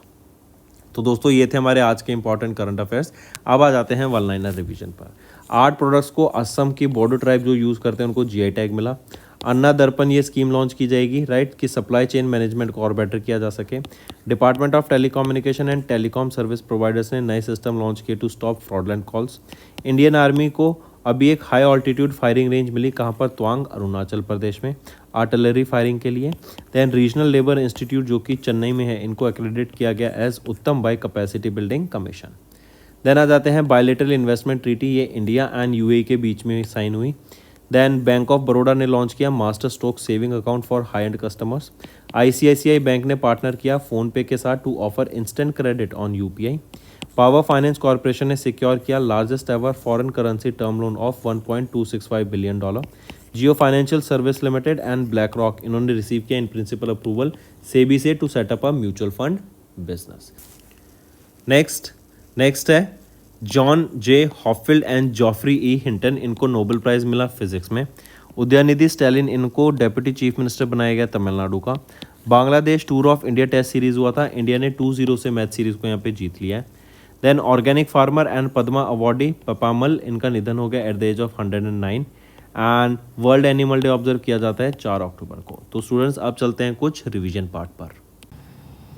तो दोस्तों ये थे हमारे आज के इंपॉर्टेंट करंट अफेयर्स। अब आ जाते हैं वन लाइनर रिवीजन पर। 8 प्रोडक्ट्स को असम की बोडो ट्राइब जो यूज़ करते हैं उनको जीआई टैग मिला। अन्ना दर्पण ये स्कीम लॉन्च की जाएगी, राइट, कि सप्लाई चेन मैनेजमेंट को और बेटर किया जा सके। Department of telecommunication and telecom service providers ने नए सिस्टम लॉन्च किए to stop fraudulent calls. Indian army को अभी एक हाई ऑल्टीट्यूड फायरिंग रेंज मिली, कहाँ पर, तवांग, अरुणाचल प्रदेश में, आर्टिलरी फायरिंग के लिए। दैन रीजनल लेबर इंस्टीट्यूट जो कि चेन्नई में है, इनको एक्रेडिट किया गया as Uttam by capacity building commission. Then आ जाते हैं बायलेटरल इन्वेस्टमेंट ट्रीटी, ये इंडिया एंड यूएई के बीच में साइन हुई। देन बैंक ऑफ बड़ौदा ने लॉन्च किया masterstroke saving account for high end customers. ICICI bank ने पार्टनर किया फ़ोनपे के साथ to offer instant credit on UPI. Power finance corporation ने सिक्योर किया largest ever foreign currency term loan of $1.265 billion. Jio financial service limited and BlackRock इन्होंने receive किया in principle approval SEBI से to set up a mutual fund business. Next है John J Hopfield and Geoffrey E Hinton, इनको Nobel prize मिला physics में। उदयनिधि स्टैलिन, इनको deputy chief minister बनाया गया तमिलनाडु का। Bangladesh tour of India test series हुआ था, इंडिया ने 2-0 से मैच सीरीज को यहाँ पे जीत लिया है। Then organic farmer and Padma awardee Pappammal, इनका निधन हो गया at the age of 109। And world animal day observe किया जाता है 4 अक्टूबर को। तो स्टूडेंट्स अब चलते हैं कुछ रिवीजन पार्ट पर।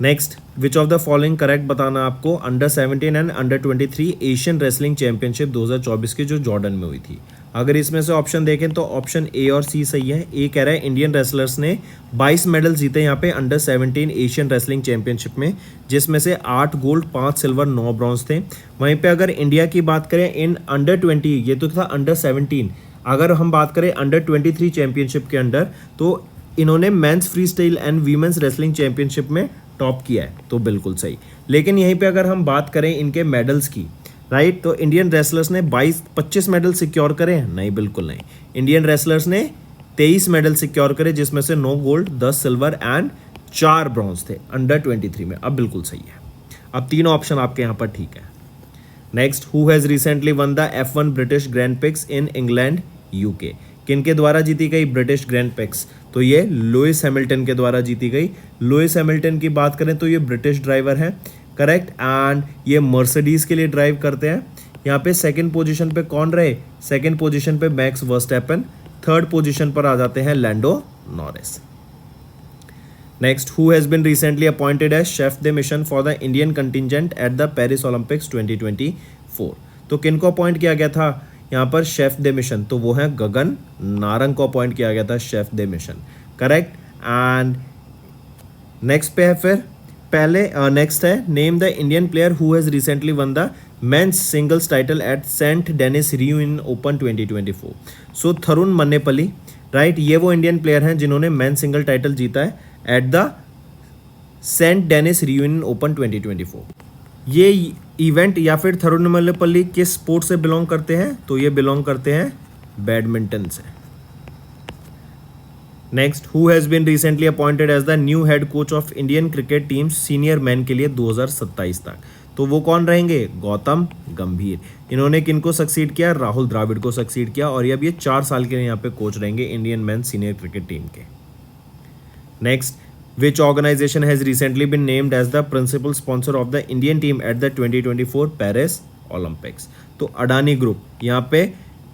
Next, which of the following correct बताना आपको। Under 17 and under 23 Asian wrestling championship 2024 की जो जॉर्डन में हुई थी। अगर इसमें से ऑप्शन देखें तो ऑप्शन ए और सी सही है। ए कह रहा है इंडियन रेसलर्स ने 22 मेडल जीते यहाँ पे अंडर 17 एशियन रेसलिंग चैंपियनशिप में, जिसमें से 8 गोल्ड, 5 सिल्वर, 9 ब्रॉन्ज थे। वहीं पे अगर इंडिया की बात करें इन अंडर 20, ये तो था अंडर 17, अगर हम बात करें अंडर 23 चैंपियनशिप के अंडर, तो इन्होंने men's freestyle and women's wrestling championship में टॉप किया है, तो बिल्कुल सही। लेकिन यहीं पे अगर हम बात करें इनके मेडल्स की, राइट, तो इंडियन रेसलर्स ने 25 मेडल सिक्योर करे हैं, नहीं, बिल्कुल नहीं। इंडियन रेसलर्स ने 23 मेडल सिक्योर करे, जिसमें से 9 गोल्ड, 10 सिल्वर एंड 4 ब्रॉन्ज थे अंडर 23 में। अब बिल्कुल सही है। अब तीनों ऑप्शन आपके यहाँ पर ठीक है। Next, who has recently won the F1 British grand pics in England UK, किनके द्वारा जीती गई ब्रिटिश ग्रैंड पिक्स? तो ये लुइस हैमिल्टन के द्वारा जीती गई। लुइस हैमिल्टन की बात करें तो ये ब्रिटिश ड्राइवर है, करेक्ट, एंड ये मर्सिडीज के लिए ड्राइव करते हैं। यहाँ पे सेकंड पोजीशन पे कौन रहे? सेकंड पोजीशन पे मैक्स वर्स्टैपन, थर्ड पोजीशन पर आ जाते हैं Lando Norris. Next, who has been recently appointed as chef de mission for the Indian contingent at the Paris Olympics 2024। तो किनको अपॉइंट किया गया था यहाँ पर शेफ द मिशन? तो वो है गगन नारंग को अपॉइंट किया गया था chef de mission, correct. And next पे है फिर पहले नेक्स्ट है name the Indian player who has recently won the men's singles title at Saint Denis Reunion open 2024। So Tharun Mannepalli, right, ये वो इंडियन प्लेयर हैं जिन्होंने मेंस सिंगल टाइटल जीता है at the Saint Denis Reunion open 2024। ये event या फिर थरुण मन्नेपल्ली किस स्पोर्ट से बिलोंग करते हैं? तो ये बिलोंग करते हैं बैडमिंटन से। Next, who has been recently appointed as the new head coach of Indian cricket team senior man के लिए 2027 तक? तो वो कौन रहेंगे? गौतम गंभीर। इन्होंने किनको सक्सीड किया? राहुल द्राविड़ को सक्सीड किया, और अब ये 4 साल के लिए यहाँ पे कोच रहेंगे Indian man senior cricket team के। Next, which organization has recently been named as the principal sponsor of the Indian team at the 2024 Paris Olympics? तो अडानी ग्रुप यहाँ पे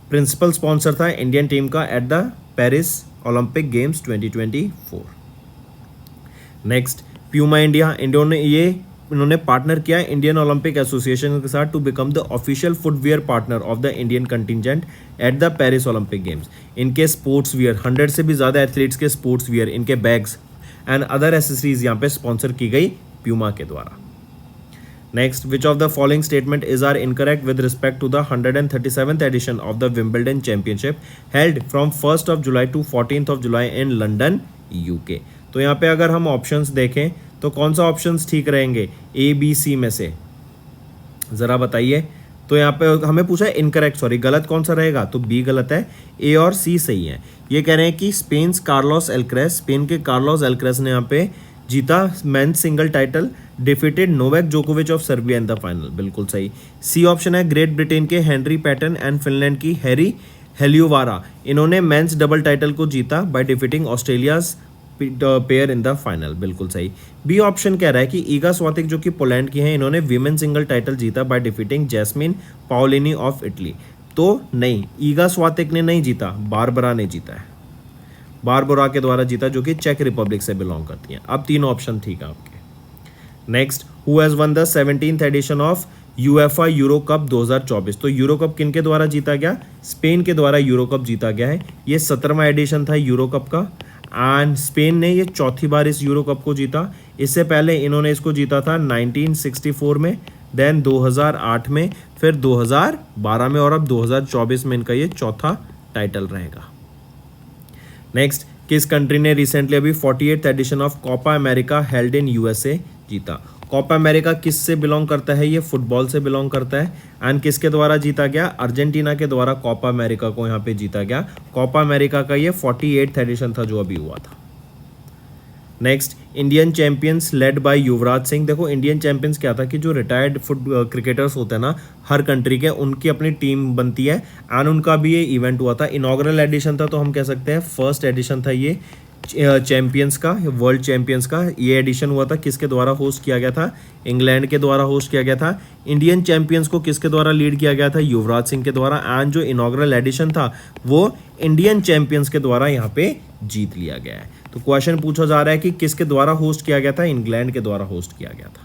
प्रिंसिपल स्पॉन्सर था इंडियन टीम का at the Paris Olympic games 2024। Next, Puma India, इन्होंने partner किया है Indian Olympic association के साथ to become the official footwear partner of the Indian contingent at the Paris Olympic games. इनके sportswear 100 से भी ज़्यादा एथलीट्स के स्पोर्ट्स वियर, इनके बैग्स एंड अदर एसेसरीज यहाँ पे स्पॉन्सर की गई प्यूमा के द्वारा। Next, which of the following statement is or incorrect with respect to the 137th edition of the Wimbledon championship held from 1st of July to 14th of July in London UK. तो यहाँ पे अगर हम options देखें तो कौन सा options ठीक रहेंगे ए बी सी में से, ज़रा बताइए। तो यहाँ पे हमें पूछा है इनकरेक्ट, सॉरी गलत कौन सा रहेगा, तो बी गलत है, ए और सी सही है। ये कह रहे हैं कि स्पेन के कार्लोस एल्क्रेस ने यहाँ पे जीता मेंस सिंगल टाइटल, डिफीटेड नोवेक जोकोविच of Serbia in the final, बिल्कुल सही। सी ऑप्शन है ग्रेट ब्रिटेन के हेनरी पैटन एंड फिनलैंड की हैरी हेलियोवारा, इन्होंने मेंस डबल टाइटल को जीता by defeating Australia's pair in the final, बिल्कुल सही। बी ऑप्शन कह रहा है कि ईगा स्वातिक जो कि पोलैंड की हैं, इन्होंने विमेन सिंगल टाइटल जीता by defeating Jasmine Paolini of Italy. तो नहीं, ईगा स्वातिक ने नहीं जीता, बारबरा ने जीता है, बारबरा के द्वारा जीता जो कि चेक रिपब्लिक से बिलोंग करती हैं। अब तीन ऑप्शन ठीक है आपके। Next, who has won the 17th edition of UEFA Euro cup 2024। तो यूरो कप किन के द्वारा जीता गया, स्पेन के द्वारा यूरो कप जीता गया है। ये 17वां एडिशन था यूरो कप का एंड स्पेन ने ये चौथी बार इस यूरो कप को जीता। इससे पहले इन्होंने इसको जीता था 1964 में, देन 2008 में, फिर 2012 में और अब 2024 में इनका ये चौथा टाइटल रहेगा। नेक्स्ट, किस कंट्री ने रिसेंटली अभी 48th edition of Copa America held in USA जीता। कोपा अमेरिका किस से बिलोंग करता है, ये फुटबॉल से बिलोंग करता है एंड किसके द्वारा जीता गया, अर्जेंटीना के द्वारा कोपा अमेरिका को यहाँ पे जीता गया। कोपा अमेरिका का ये 48th एडिशन था जो अभी हुआ था। Next, Indian champions led by Yuvraj Singh. देखो इंडियन चैंपियंस क्या था कि जो रिटायर्ड क्रिकेटर्स होते हैं ना हर कंट्री के, उनकी अपनी टीम बनती है एंड उनका भी ये इवेंट हुआ था। इनॉग्रल एडिशन था तो हम कह सकते हैं फर्स्ट एडिशन था ये चैंपियंस का, वर्ल्ड चैंपियंस का। ये एडिशन हुआ था, किसके द्वारा होस्ट किया गया था, इंग्लैंड के द्वारा होस्ट किया गया था। इंडियन चैंपियंस को किसके द्वारा लीड किया गया था, युवराज सिंह के द्वारा एंड जो इनॉग्रल एडिशन था वो इंडियन चैंपियंस के द्वारा यहाँ पे जीत लिया गया है। तो क्वेश्चन पूछा जा रहा है कि किसके द्वारा होस्ट किया गया था, इंग्लैंड के द्वारा होस्ट किया गया था।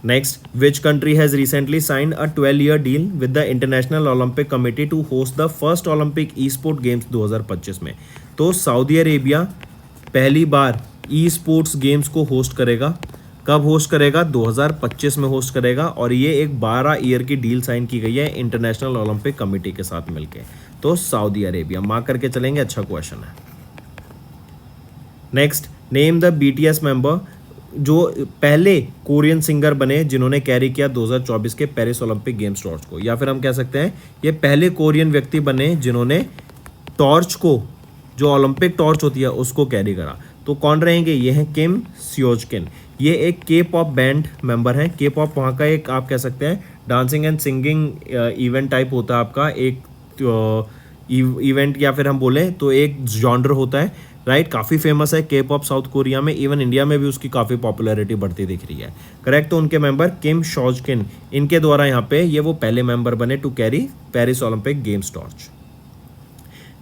Next, which country has recently signed a 12-year deal with the international Olympic committee to host the first Olympic e sport games 2025 में। तो सऊदी अरेबिया पहली बार ई स्पोर्ट्स गेम्स को होस्ट करेगा। कब होस्ट करेगा, 2025 में होस्ट करेगा और ये एक 12 ईयर की डील साइन की गई है इंटरनेशनल ओलंपिक कमेटी के साथ मिलके। तो सऊदी अरेबिया मार्क करके चलेंगे, अच्छा क्वेश्चन है। Next, name the BTS member जो पहले कोरियन सिंगर बने जिन्होंने कैरी किया 2024 के पेरिस ओलंपिक गेम्स टॉर्च को, या फिर हम कह सकते हैं ये पहले कोरियन व्यक्ति बने जिन्होंने टॉर्च को, जो ओलंपिक टॉर्च होती है उसको कैरी करा। तो कौन रहेंगे, ये हैं किम सियोजकिन। ये एक K-pop बैंड मेंबर हैं। K-pop वहाँ का एक आप कह सकते हैं dancing and singing event type होता है आपका, एक इवेंट या फिर हम बोलें तो एक जॉनर होता है, राइट। काफ़ी फेमस है K-pop साउथ कोरिया में, इवन इंडिया में भी उसकी काफ़ी पॉपुलैरिटी बढ़ती दिख रही है, करेक्ट। तो उनके मेंबर किम शॉजकिन, इनके द्वारा यहाँ पे ये वो पहले मेंबर बने to carry Paris Olympic games torch.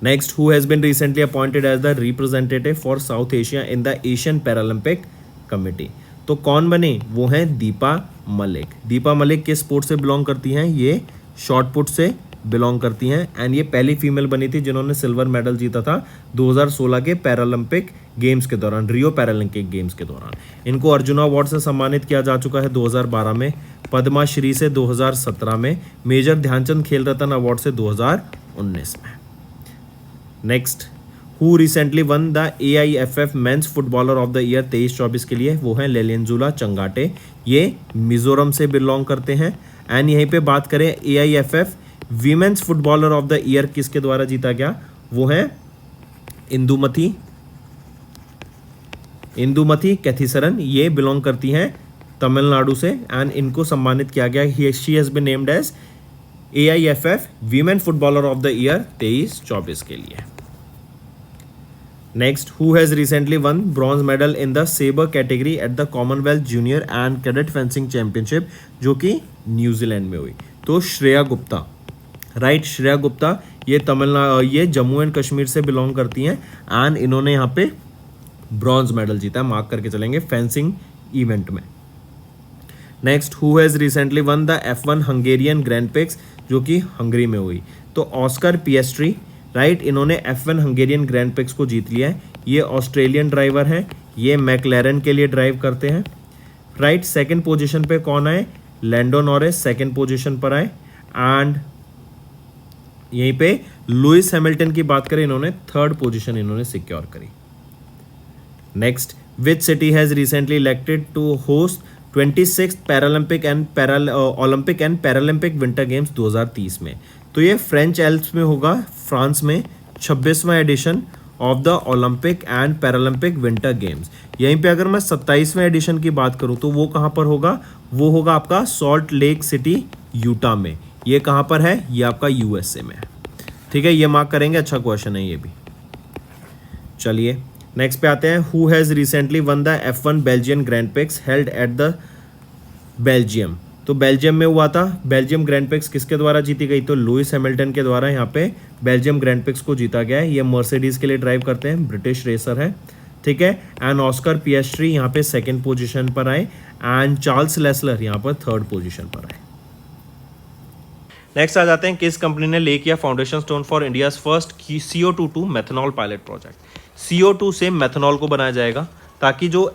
Next, who has been recently appointed as the representative for South Asia in the Asian Paralympic committee. तो कौन बने, वो हैं दीपा मलिक। दीपा मलिक किस स्पोर्ट से बिलोंग करती हैं, ये शॉर्ट पुट से बिलोंग करती हैं एंड ये पहली फीमेल बनी थी जिन्होंने सिल्वर मेडल जीता था 2016 के पैरालंपिक गेम्स के दौरान, रियो पैरालंपिक गेम्स के दौरान। इनको अर्जुना अवार्ड से सम्मानित किया जा चुका है 2012 में, पद्मा श्री से 2017 में, मेजर ध्यानचंद खेल रत्न अवार्ड से 2019 में। Next, who recently won the AIFF men's footballer of the year 23-24 के लिए, वो हैं लेलेंजुला चंगाटे। ये मिजोरम से बिलोंग करते हैं एंड यहीं पे बात करें AIFF women's footballer of the year किसके द्वारा जीता गया, वो है इंदुमती कैथीसरन। ये बिलोंग करती हैं तमिलनाडु से एंड इनको सम्मानित किया गया, she has been named as AIFF women footballer of the year 23-24 के लिए। Next, who has recently won bronze medal in the sabre category at the Commonwealth junior and cadet fencing championship, जो कि New Zealand में हुई? तो Shreya Gupta, right, Shreya Gupta, ये Jammu and Kashmir से belong करती हैं एंड इन्होंने यहाँ पे ब्रॉन्ज मेडल जीता है, मार्क करके चलेंगे, फेंसिंग इवेंट में। Next, who has recently won the F1 Hungarian grand prix, जो कि हंगरी में हुई? तो ऑस्कर पिएस्ट्री, राइट, इन्होंने F1 हंगेरियन ग्रैंड प्रिक्स को जीत लिया है। ये ऑस्ट्रेलियन ड्राइवर हैं, ये मैकलैरन के लिए ड्राइव करते हैं, राइट। सेकंड पोजीशन पे कौन आए? लैंडो नॉरिस सेकंड पोजीशन पर आए एंड यहीं पे लुइस हैमिल्टन की बात करें, इन्होंने थर्ड पोजीशन इन्होंने सिक्योर करी। Next, which city has recently elected to host 26th Olympic and Paralympic winter games 2030 में? तो ये फ्रेंच एल्प्स में होगा, फ्रांस में, 26वां edition of the Olympic and Paralympic winter games. यहीं पे अगर मैं 27वें एडिशन की बात करूं तो वो कहाँ पर होगा? वो होगा आपका सॉल्ट लेक सिटी, यूटा में। ये कहाँ पर है? ये आपका यूएसए में है, ठीक है, ये मार्क करेंगे, अच्छा क्वेश्चन है ये भी। चलिए नेक्स्ट पे आते हैं, who has recently won the F1 Belgian grand prix held at the Belgium? तो बेल्जियम में हुआ था। बेल्जियम ग्रैंड प्रिक्स किसके द्वारा जीती गई? तो लुइस हैमिल्टन के द्वारा यहाँ पे बेल्जियम ग्रैंड प्रिक्स को जीता गया है। ये मर्सिडीज के लिए ड्राइव करते हैं, ब्रिटिश रेसर है, ठीक है। एंड ऑस्कर पिएस्ट्री यहाँ पे सेकेंड पोजिशन पर आए एंड चार्ल्स लेसलर यहाँ पर थर्ड पोजिशन पर आए। नेक्स्ट आ जाते हैं, किस कंपनी ने ले किया foundation stone for India's first CO2 methanol pilot project? CO2 से मेथनॉल को बनाया जाएगा ताकि जो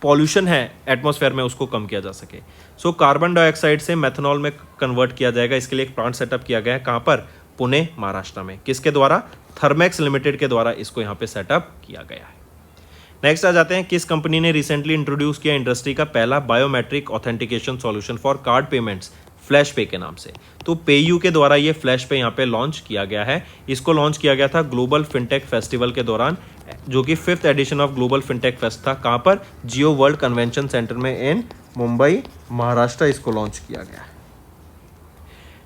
पॉल्यूशन है एटमॉस्फेयर में उसको कम किया जा सके। सो कार्बन डाइऑक्साइड से मेथनॉल में कन्वर्ट किया जाएगा। इसके लिए एक प्लांट सेटअप किया गया है, कहाँ पर? पुणे, महाराष्ट्र में। किसके द्वारा? थर्मेक्स लिमिटेड के द्वारा इसको यहाँ पे सेटअप किया गया है। नेक्स्ट आ जाते हैं, किस कंपनी ने रिसेंटली इंट्रोड्यूस किया इंडस्ट्री का पहला biometric authentication solution for card payments, flash पे के नाम से? तो पेयू के द्वारा ये फ्लैश पे यहाँ पे लॉन्च किया गया है। इसको लॉन्च किया गया था ग्लोबल फिनटेक फेस्टिवल के दौरान, जो कि 5th edition of global fintech fest था। कहाँ पर? जियो वर्ल्ड कन्वेंशन सेंटर में इन मुंबई, महाराष्ट्र, इसको लॉन्च किया गया।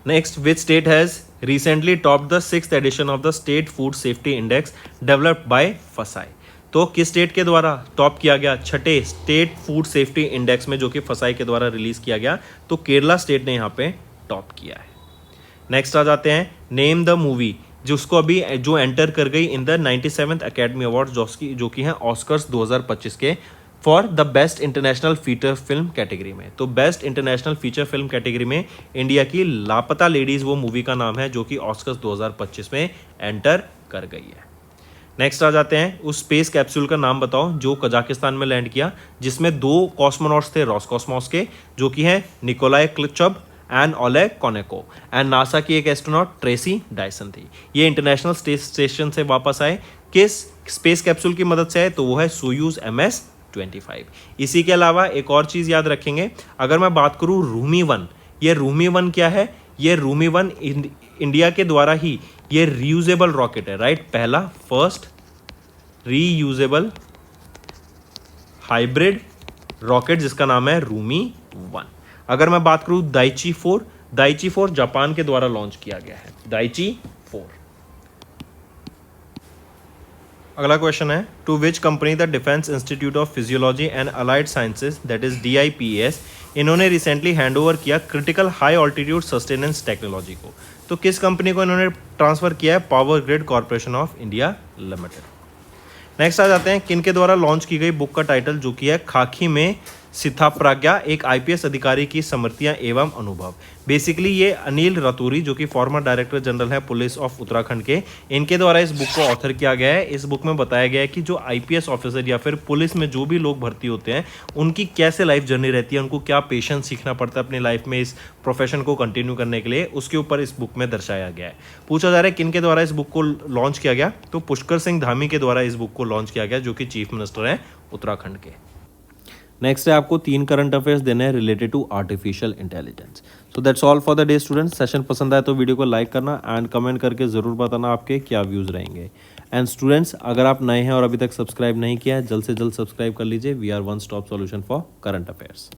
Next, which state has recently topped the 6th edition of the state food safety index developed by FSSAI? तो किस स्टेट के द्वारा टॉप किया गया? छठे स्टेट फूड सेफ्टी इंडेक्स में, जो कि फसाई के द्वारा रिलीज किया गया। तो केरला स्टेट ने यहाँ पे टॉप किया है। नेक्स्ट आ जाते हैं, नेम द मूवी जिसको अभी जो एंटर कर गई in the 97th academy award, जो कि हैं ऑस्कर्स 2025 के, for the best international feature film category में। तो best international feature film category में इंडिया की लापता लेडीज वो मूवी का नाम है, जो कि ऑस्कर्स 2025 में एंटर कर गई है। नेक्स्ट आ जाते हैं, उस स्पेस कैप्सूल का नाम बताओ जो कजाकिस्तान में लैंड किया, जिसमें 2 कॉस्मोनॉट्स थे रॉसकॉस्मॉस के, जो कि हैं निकोलाई क्लिचब and Oleg Kononenko, and NASA की एक एस्ट्रोनॉट ट्रेसी डायसन थी। ये इंटरनेशनल स्टेशन से वापस आए, किस स्पेस कैप्सूल की मदद से आए? तो वो है सोयूज MS-25। इसी के अलावा एक और चीज़ याद रखेंगे, अगर मैं बात करूँ रूमी 1, ये रूमी 1 क्या है? ये रूमी 1 इंडिया के द्वारा ही ये रीयूजेबल रॉकेट है, राइट, पहला फर्स्ट रीयूजेबल हाइब्रिड रॉकेट जिसका नाम है रूमी 1। अगर मैं बात करूं दाइची 4 जापान के द्वारा लॉन्च किया गया है, दाइची 4। अगला क्वेश्चन है, to which company the defence institute of physiology and allied sciences that is DIPAS, इन्होंने रिसेंटली हैंडओवर किया critical high altitude sustenance technology को? तो किस कंपनी को इन्होंने ट्रांसफर किया है? Power grid corporation of India limited. Next आ जाते हैं, किन के द्वारा लॉन्च की गई बुक का टाइटल, जो कि है खाकी में सिथाप्राज्ञा, एक IPS अधिकारी की स्मृतियां एवं अनुभव। बेसिकली ये अनिल रतूरी, जो कि फॉर्मर डायरेक्टर जनरल है पुलिस ऑफ उत्तराखंड के, इनके द्वारा इस बुक को ऑथर किया गया है। इस बुक में बताया गया है कि जो IPS ऑफिसर या फिर पुलिस में जो भी लोग भर्ती होते हैं उनकी कैसे लाइफ जर्नी रहती है, उनको क्या पेशेंस सीखना पड़ता है अपनी लाइफ में इस प्रोफेशन को कंटिन्यू करने के लिए, उसके ऊपर इस बुक में दर्शाया गया है। पूछा जा रहा है किन के द्वारा इस बुक को लॉन्च किया गया? तो पुष्कर सिंह धामी के द्वारा इस बुक को लॉन्च किया गया, जो कि चीफ मिनिस्टर हैं उत्तराखंड के। नेक्स्ट है, आपको 3 करंट अफेयर्स देने हैं related to artificial intelligence. So that's all for the day students. Session पसंद आए तो वीडियो को लाइक करना एंड कमेंट करके ज़रूर बताना आपके क्या व्यूज़ रहेंगे। एंड स्टूडेंट्स, अगर आप नए हैं और अभी तक सब्सक्राइब नहीं किया है, जल्द से जल्द सब्सक्राइब कर लीजिए। We are one stop solution for current affairs.